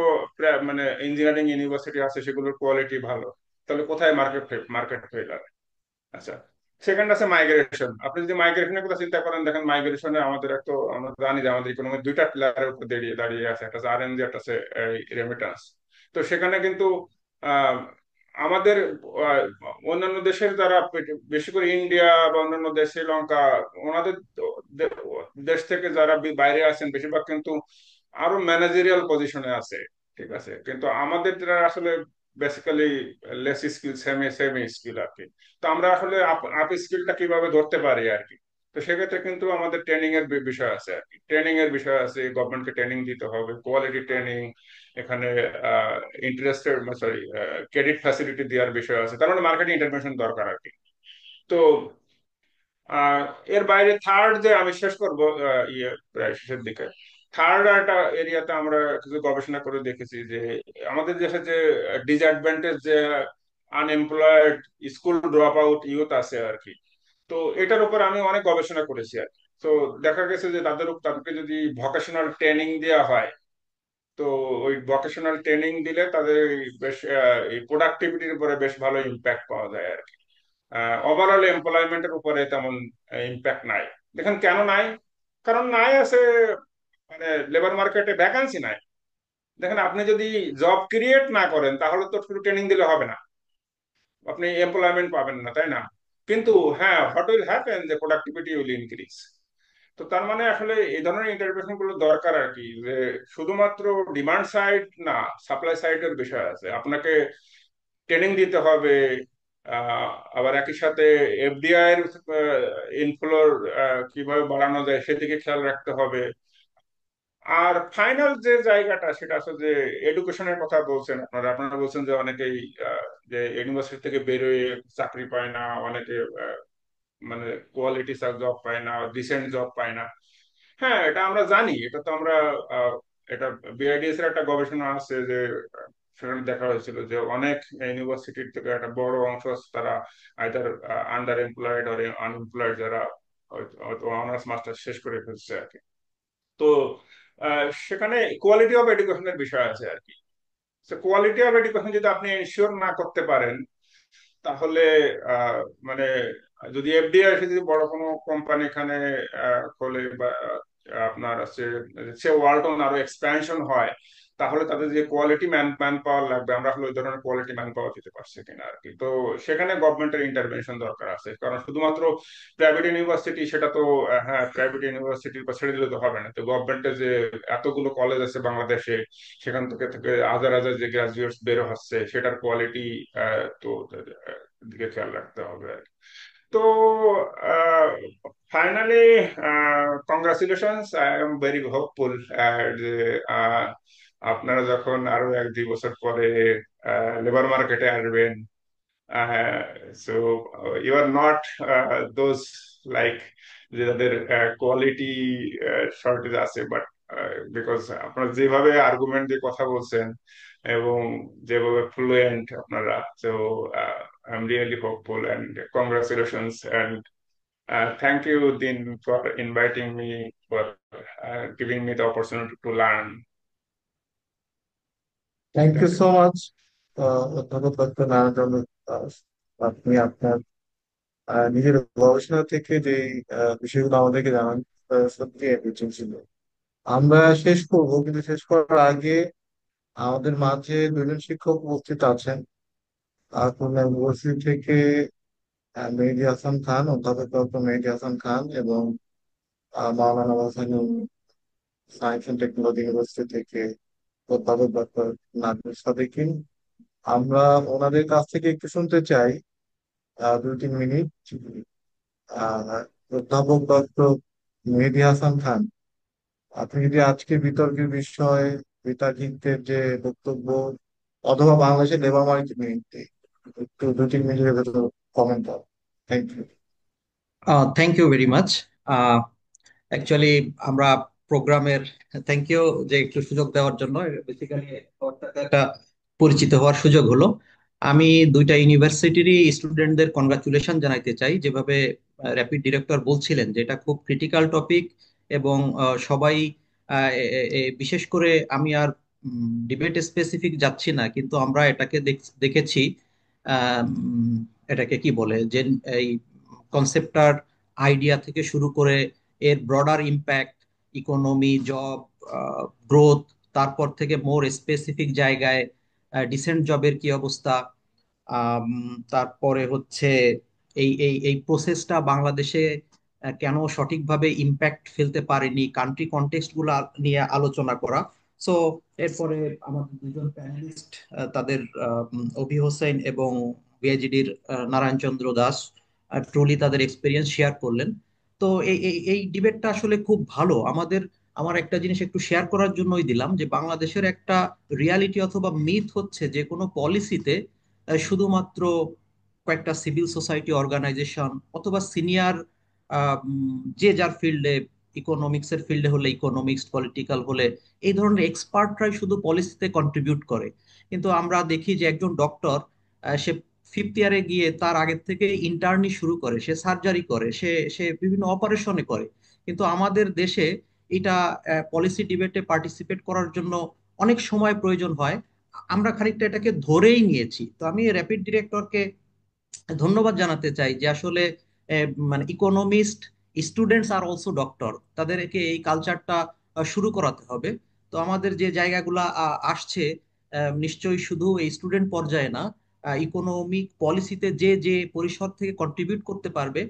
Speaker 9: মানে ইঞ্জিনিয়ারিং ইউনিভার্সিটি আছে, সেগুলোর কোয়ালিটি ভালো। তাহলে কোথায় মার্কেট ফেলার? আচ্ছা, সেকেন্ড আছে মাইগ্রেশন। আপনি যদি মাইগ্রেশনের কথা চিন্তা করেন, দেখেন মাইগ্রেশনে আমাদের একটা, আমরা জানি যে আমাদের ইকোনমি দুইটা পিলারের উপর দাঁড়িয়ে দাঁড়িয়ে আছে, একটা আছে আরএনজি, একটা আছে রেমিটান্স। তো সেখানে কিন্তু আহ, আমাদের আহ, অন্যান্য দেশের যারা বেশি করে ইন্ডিয়া বা অন্যান্য দেশ, শ্রীলঙ্কা, ওনাদের দে- দেশ থেকে যারা বাইরে আছেন, বেশিরভাগ কিন্তু আরো ম্যানেজেরিয়াল পজিশনে আছে। ঠিক আছে, কিন্তু আমাদের যারা আসলে basically less skill, semi semi skill আর কি। তো আমরা আসলে আপ স্কিলটা কিভাবে ধরতে পারি আর কি। তো সেক্ষেত্রে কিন্তু আমাদের ট্রেনিং এর বিষয় আছে আর কি, ট্রেনিং এর বিষয় আছে, গভর্নমেন্টকে ট্রেনিং দিতে হবে, কোয়ালিটি ট্রেনিং। এখানে ইন্টারেস্টেড, সরি, ক্রেডিট ফ্যাসিলিটি দেওয়ার বিষয় আছে। তার মানে মার্কেটিং ইন্টারভেনশন দরকার আর কি। তো আহ এর বাইরে থার্ড যে আমি শেষ করবো, ইয়ে প্রায় শেষের দিকে, থার্ড একটা এরিয়াতে আমরা কিছু গবেষণা করে দেখেছি যে আমাদের দেশে যে ডিসঅ্যাডভান্টেজ, যে unemployed school drop out youth আছে আর কি। তো এটার উপর আমি অনেক গবেষণা করেছি আর কি। তো দেখা গেছে যে তাদেরকে যদি ভোকেশনাল ট্রেনিং দেওয়া হয়, তো ওই ভোকেশনাল ট্রেনিং দিলে তাদের বেশ এই প্রোডাক্টিভিটির উপরে বেশ ভালো ইম্প্যাক্ট পাওয়া যায় আর কি। ওভারঅল এমপ্লয়মেন্টের উপরে তেমন ইম্প্যাক্ট নাই। দেখেন কেন নাই? কারণ নাই আছে, মানে লেবার মার্কেটে ভ্যাকান্সি নাই। দেখেন, আপনি যদি জব ক্রিয়েট না করেন, তাহলে তো শুধু ট্রেনিং দিলে হবে না, আপনি এমপ্লয়মেন্ট পাবেন না, তাই না? কিন্তু হ্যাঁ, হোয়াট উইল হ্যাপেন, যে প্রোডাক্টিভিটি উইল ইনক্রিজ। তো তার মানে আসলে এই ধরনের ইন্টারভেনশন গুলো দরকার আর কি, যে শুধুমাত্র ডিমান্ড সাইড না, সাপ্লাই সাইডের বিষয় আছে। আপনাকে ট্রেনিং দিতে হবে। আবার একই সাথে এফডিআই এর ইনফ্লোর কিভাবে বাড়ানো যায় সেদিকে খেয়াল রাখতে হবে। আর ফাইনাল যে জায়গাটা সেটা আসলে যে এডুকেশনের কথা বলছেন আপনারা আপনারা বলছেন যে অনেকেই যে ইউনিভার্সিটি থেকে বেরোয় চাকরি পায় না, অনেকে মানে কোয়ালিটি জব পায় না, ডিসেন্ট জব পায় না। হ্যাঁ, এটা আমরা জানি, এটা তো আমরা আহ, এটা বিআইডিএস এর একটা গবেষণা আছে যে সেখানে দেখা হয়েছিল যে অনেক ইউনিভার্সিটির থেকে একটা বড় অংশ আছে তারা আইদার আন্ডার এমপ্লয়েড আর আনএমপ্লয়েড, যারা হয়তো অনার্স মাস্টার শেষ করে ফেলছে আর কি। তো সেখানে কোয়ালিটি অফ এডুকেশনের বিষয় আছে আর কি। কোয়ালিটি অফ এডুকেশন যদি আপনি এনশিওর না করতে পারেন তাহলে আহ, মানে যদি এফডিআই এসে যদি বড় কোনো কোম্পানি এখানে খোলে বা আপনার আছে সে ওয়ালটন আরো এক্সপ্যানশন হয়, তাহলে তাদের যে কোয়ালিটি ম্যান পাওয়ার লাগবে আমরা আসলে ওই ধরনের কোয়ালিটি ম্যান পাওয়ার দিতে পারছি কিনা আর কি। তো সেখানে গভর্নমেন্টের ইন্টারভেনশন দরকার আছে, কারণ শুধুমাত্র প্রাইভেট ইউনিভার্সিটি সেটা তো হ্যাঁ প্রাইভেট ইউনিভার্সিটির উপর ছেড়ে দিলে তো হবে না। তো গভর্নমেন্টের যে এতগুলো কলেজ আছে বাংলাদেশে, সেখান থেকে থেকে হাজার হাজার যে গ্রাজুয়েটস বের হচ্ছে সেটার কোয়ালিটি তো দিকে খেয়াল রাখতে হবে আর কি। তো finally congratulations, I am very hopeful যে আহ, আপনারা যখন আরো 1-2 বছর পরে লেবার মার্কেটে আসবেন, so you are not those like যাদের কোয়ালিটি শর্টেজ আছে, বাট বিকজ আপনারা যেভাবে আর্গুমেন্ট দিয়ে কথা বলছেন এবং যেভাবে ফ্লুয়েন্ট আপনারা, so I am really hopeful and congratulations and thank you Din for inviting me, for giving me the opportunity to learn.
Speaker 2: Thank you so much অধ্যাপক ডক্টর নারায়ণ দাস। আপনি আপনার নিজের গবেষণা থেকে যে বিষয়গুলো আমাদেরকে জানান, সত্যি এনরিচিং ছিল। আমরা শেষ করবো, কিন্তু শেষ করার আগে আমাদের মাঝে দুজন শিক্ষক উপস্থিত আছেন। খুলনা ইউনিভার্সিটি থেকে মেহেদী হাসান খান, অধ্যাপক ডক্টর মেহেদী হাসান খান, এবং Maulana Bhashani science and technology university থেকে অধ্যাপক ডক্টর নাজমুল সাদেকিন। আমরা ওনাদের কাছ থেকে একটু শুনতে চাই 2-3 মিনিট। আহ অধ্যাপক ডক্টর মেহেদী হাসান খান, আপনি যদি আজকে বিতর্কের বিষয় বিতার্কিকদের যে বক্তব্য অথবা বাংলাদেশের লেবার মার্কেট নিয়ে একটু 2-3 মিনিটের ভেতর কমেন্ট করেন। Thank you.
Speaker 10: Thank you very much. Actually আমরা প্রোগ্রামের থ্যাংক ইউ যে একটু সুযোগ দেওয়ার জন্য। বেসিক্যালি একটা পরিচিত হওয়ার সুযোগ হলো। আমি দুইটা ইউনিভার্সিটিরই স্টুডেন্টদের কনগ্রাচুলেশন জানাইতে চাই। যেভাবে র্যাপিড ডিরেক্টর বলছিলেন যে এটা খুব ক্রিটিক্যাল টপিক এবং সবাই বিশেষ করে আমি আর ডিবেট স্পেসিফিক যাচ্ছি না, কিন্তু আমরা এটাকে দেখেছি এটাকে কি বলে যে এই কনসেপ্টটার আইডিয়া থেকে শুরু করে এর broader impact, economy, job growth, তারপর থেকে মোর স্পেসিফিক জায়গায় ডিসেন্ট জবের কি অবস্থা, তারপরে হচ্ছে এই এই এই প্রসেসটা বাংলাদেশে কেন সঠিকভাবে ইম্প্যাক্ট ফেলতে পারেনি, কান্ট্রি কনটেক্সট গুলো নিয়ে আলোচনা করা। সো এরপরে আমাদের দুজন প্যানেলিস্ট তাদের অভি হোসেন এবং বিআইজিডির নারায়ণচন্দ্র দাস ট্রুলি তাদের এক্সপিরিয়েন্স শেয়ার করলেন। তো এই এই এই ডিবেটটা আসলে খুব ভালো। আমার একটা জিনিস একটু শেয়ার করার জন্যই দিলাম যে বাংলাদেশের একটা রিয়ালিটি অথবা মিথ হচ্ছে যে কোনো পলিসিতে শুধুমাত্র কয়েকটা সিভিল সোসাইটি অর্গানাইজেশন অথবা সিনিয়র যে যার ফিল্ডে, ইকোনমিক্স এর ফিল্ডে হলে ইকোনমিক্স, পলিটিক্যাল হলে এই ধরনের এক্সপার্টরাই শুধু পলিসিতে কন্ট্রিবিউট করে। কিন্তু আমরা দেখি যে একজন ডক্টর সে ফিফথ ইয়ারে গিয়ে তার আগের থেকে ইন্টার্নি শুরু করে, সে সার্জারি করে, সে সে বিভিন্ন অপারেশনে করে। কিন্তু আমাদের দেশে এটা পলিসি ডিবেটে পার্টিসিপেট করার জন্য অনেক সময় প্রয়োজন হয়। আমরা খানিকটা এটাকে ধরেই নিয়েছি। তো আমি র্যাপিড ডিরেক্টরকে ধন্যবাদ জানাতে চাই যে আসলে মানে economist students are also doctor, তাদেরকে এই কালচারটা শুরু করাতে হবে। তো আমাদের যে জায়গাগুলা আসছে নিশ্চয়ই শুধু এই স্টুডেন্ট পর্যায়ে না, ইকোনমিক পলিসিতে যে যে পরিসর থেকে কন্ট্রিবিউট করতে পারবে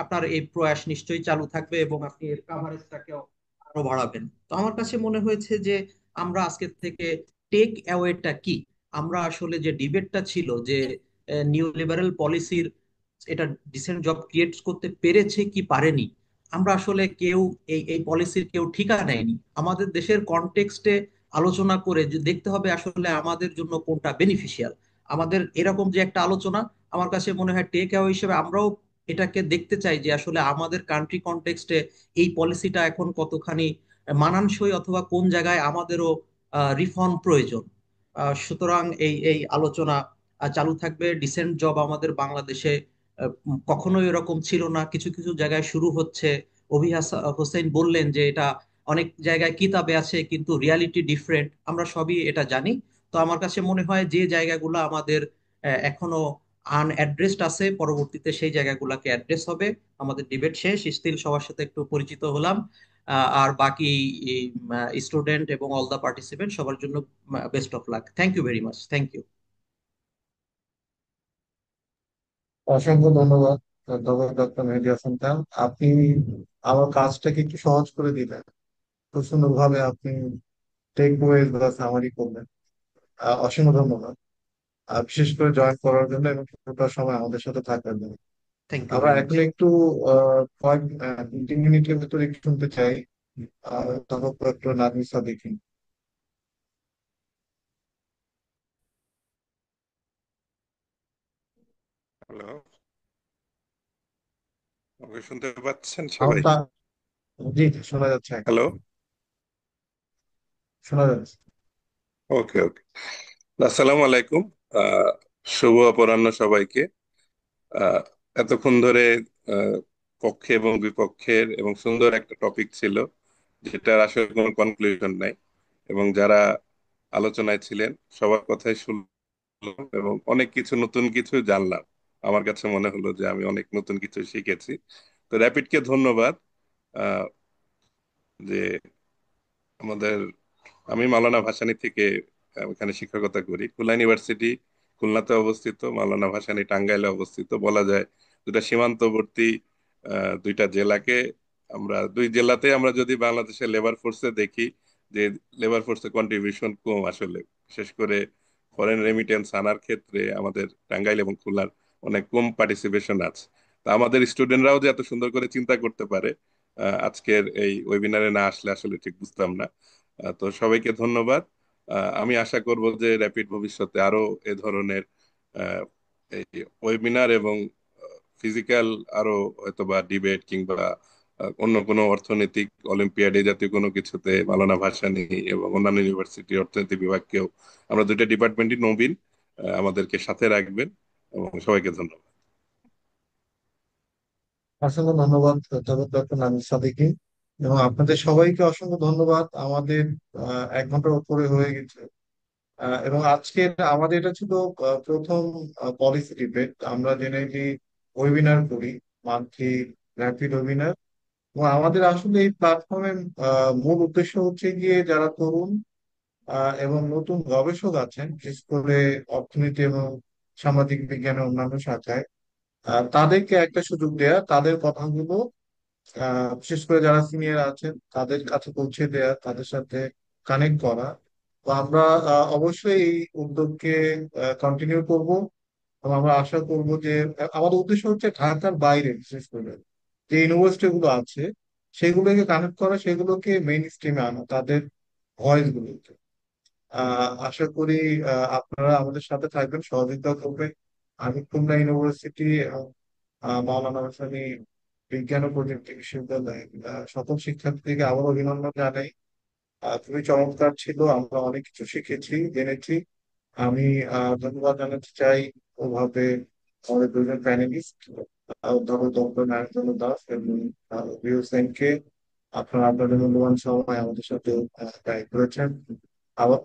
Speaker 10: আপনার এই প্রয়াস নিশ্চয়ই চালু থাকবে এবং আপনি এর কাভারেজটাকেও আরো বাড়াবেন। তো আমার কাছে মনে হয়েছে যে আমরা আজকে থেকে টেক অ্যাওয়েটা কি, আমরা আসলে যে ডিবেটটা ছিল যে নিউ লিবারেল পলিসির এটা ডিসেন্ট জব ক্রিয়েট করতে পেরেছে কি পারেনি, আমরা আসলে কেউ এই পলিসির কেউ ঠিকা নেয়নি। আমাদের দেশের কনটেক্সটে আলোচনা করে যে দেখতে হবে আসলে আমাদের জন্য কোনটা বেনিফিশিয়াল। আমাদের এরকম যে একটা আলোচনা, আমার কাছে মনে হয় টেক অ্যাওয়ে হিসেবে আমরাও এটাকে দেখতে চাই যে আসলে আমাদের কান্ট্রি কনটেক্সটে এই পলিসিটা এখন কতখানি মানানসই, অথবা কোন জায়গায় আমাদেরও রিফর্ম প্রয়োজন। সুতরাং এই এই আলোচনা চালু থাকবে। ডিসেন্ট জব আমাদের বাংলাদেশে কখনোই এরকম ছিল না, কিছু কিছু জায়গায় শুরু হচ্ছে। হোসেন বললেন যে এটা অনেক জায়গায় কিতাবে আছে কিন্তু রিয়ালিটি ডিফারেন্ট, আমরা সবই এটা জানি। তো আমার কাছে মনে হয় যে জায়গাগুলো আমাদের এখনো আনঅ্যাড্রেসড আছে, পরবর্তীতে সেই জায়গাগুলোকে অ্যাড্রেস হবে। আমাদের ডিবেট শেষ, স্টিল সবার সাথে একটু পরিচিত হলাম। আর বাকি স্টুডেন্ট এবং অল দা পার্টিসিপেন্ট সবার জন্য best of luck. Thank you very much. Thank you.
Speaker 2: অসংখ্য ধন্যবাদ অধ্যাপক ডক্টর মেহেদী হাসান খান। আপনি আমার কাজটাকে একটু সহজ করে দিলেন, খুব সুন্দরভাবে আপনি টেক ওয়েজ বা সামারি করলেন। অসংখ্য ধন্যবাদ, বিশেষ করে জয়েন করার জন্য এবং পুরোটা সময় আমাদের সাথে থাকার জন্য।
Speaker 10: থ্যাংক ইউ
Speaker 2: আমরা
Speaker 10: ভেরি মাচ।
Speaker 2: এখন একটু কয়েক 2-3 মিনিটের ভিতরে একটু শুনতে চাই অধ্যাপক ডক্টর নাজমুল সাদিকী।
Speaker 11: হ্যালো, আমাকে শুনতে পাচ্ছেন সবাই?
Speaker 2: সাউন্ডটা, জি জি, শোনা যাচ্ছে এখন,
Speaker 11: হ্যালো,
Speaker 2: শোনা যাচ্ছে।
Speaker 11: ওকে ওকে। আসসালামু আলাইকুম। আহ, শুভ অপরাহ্ন সবাইকে। আহ, এতক্ষণ ধরে আহ, পক্ষে এবং বিপক্ষের এবং সুন্দর একটা টপিক ছিল, যেটার আসলে কোনো কনক্লুশন নাই, এবং যারা আলোচনায় ছিলেন সবার কথাই শুনলাম এবং অনেক কিছু নতুন কিছু জানলাম। আমার কাছে মনে হলো যে আমি অনেক নতুন কিছু শিখেছি। তো র্যাপিডকে ধন্যবাদ। আহ, যে আমাদের, আমি মাওলানা ভাসানী থেকে এখানে শিক্ষকতা করি। খুলনা ইউনিভার্সিটি খুলনাতে অবস্থিত, মাওলানা ভাসানী টাঙ্গাইলে অবস্থিত। বলা যায় দুটা সীমান্তবর্তী দুইটা জেলাকে, আমরা দুই জেলাতে আমরা যদি বাংলাদেশের লেবার ফোর্সে দেখি যে লেবার ফোর্সের কন্ট্রিবিউশন কম আসলে, বিশেষ করে ফরেন রেমিটেন্স আনার ক্ষেত্রে আমাদের টাঙ্গাইল এবং খুলনার অনেক কম পার্টিসিপেশন আছে। তা আমাদের স্টুডেন্টরাও যে এত সুন্দর করে চিন্তা করতে পারে, আজকের এই ওয়েবিনারে না আসলে আসলে ঠিক বুঝতাম না। তো সবাইকে ধন্যবাদ। আমি আশা করব যে র্যাপিড ভবিষ্যতে আরো এ ধরনের আহ, এই ওয়েবিনার এবং ফিজিক্যাল আরো হয়তোবা ডিবেট কিংবা অন্য কোনো অর্থনৈতিক অলিম্পিয়াড এই জাতীয় কোনো কিছুতে মাওলানা ভাসানী এবং অন্যান্য ইউনিভার্সিটি অর্থনীতি বিভাগকেও, আমরা দুইটা ডিপার্টমেন্টই নবীন, আমাদেরকে সাথে রাখবেন। এবং সবাইকে ধন্যবাদ।
Speaker 2: অসংখ্য ধন্যবাদ অধ্যাপক ডক্টর নাজমুল সাদিকী, এবং আপনাদের সবাইকে অসংখ্য ধন্যবাদ। আমাদের 1 ঘন্টার উপরে হয়ে গেছে, এবং আজকে আমাদের এটা ছিল প্রথম পলিসি ডিবেট। আমরা জেনারেলি ওয়েবিনার করি, মান্থলি র্যাপিড ওয়েবিনার। এবং আমাদের আসলে এই প্ল্যাটফর্মের মূল উদ্দেশ্য হচ্ছে গিয়ে যারা তরুণ এবং নতুন গবেষক আছেন, বিশেষ করে অর্থনীতি এবং সামাজিক বিজ্ঞানের অন্যান্য শাখায়, তাদেরকে একটা সুযোগ দেয়া, তাদের কথাগুলো বিশেষ করে যারা সিনিয়র আছেন তাদের কাছে পৌঁছে দেয়া, তাদের সাথে কানেক্ট করা। তো আমরা অবশ্যই এই উদ্যোগকে কন্টিনিউ করব, এবং আমরা আশা করব যে আমাদের উদ্দেশ্য হচ্ছে ঢাকার বাইরে বিশেষ করে যে ইউনিভার্সিটি গুলো আছে সেগুলোকে কানেক্ট করা, সেগুলোকে মেইন স্ট্রিমে আনা, তাদের ভয়েস গুলোকে। আশা করি আপনারা আমাদের সাথে থাকবেন, সহযোগিতা করবেন। আমি খুলনা ইউনিভার্সিটি এবং মাওলানা ভাসানী বিজ্ঞান ও প্রযুক্তি বিশ্ববিদ্যালয় সকল শিক্ষার্থীকে আবার অভিনন্দন জানাই। খুবই চমৎকার ছিল, আমরা অনেক কিছু শিখেছি, জেনেছি। আমি ধন্যবাদ জানাতে চাই ওভাবে আমাদের দুজন প্যানেলিস্ট, অধ্যাপক ডক্টর নারায়ণ দাস এবং বিউ সেনকে। আপনারা আপনাদের মূল্যবান সময় আমাদের সাথে ব্যয় করেছেন।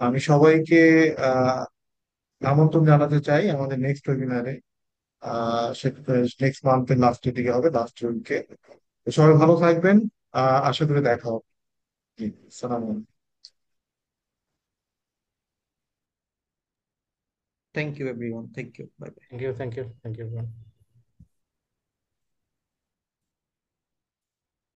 Speaker 2: আমি সবাইকে আহ আমন্ত্রণ জানাতে চাই আমাদের নেক্সট ওয়েবিনারে। সেটা নেক্সট মান্থের লাস্টের দিকে হবে, লাস্ট উইকে। সবাই ভালো থাকবেন, আশা করি দেখা হবে। জি, সালাম আলাইকুম।
Speaker 10: Thank you everyone. Thank you. Bye bye.
Speaker 8: Thank you, thank you, thank you.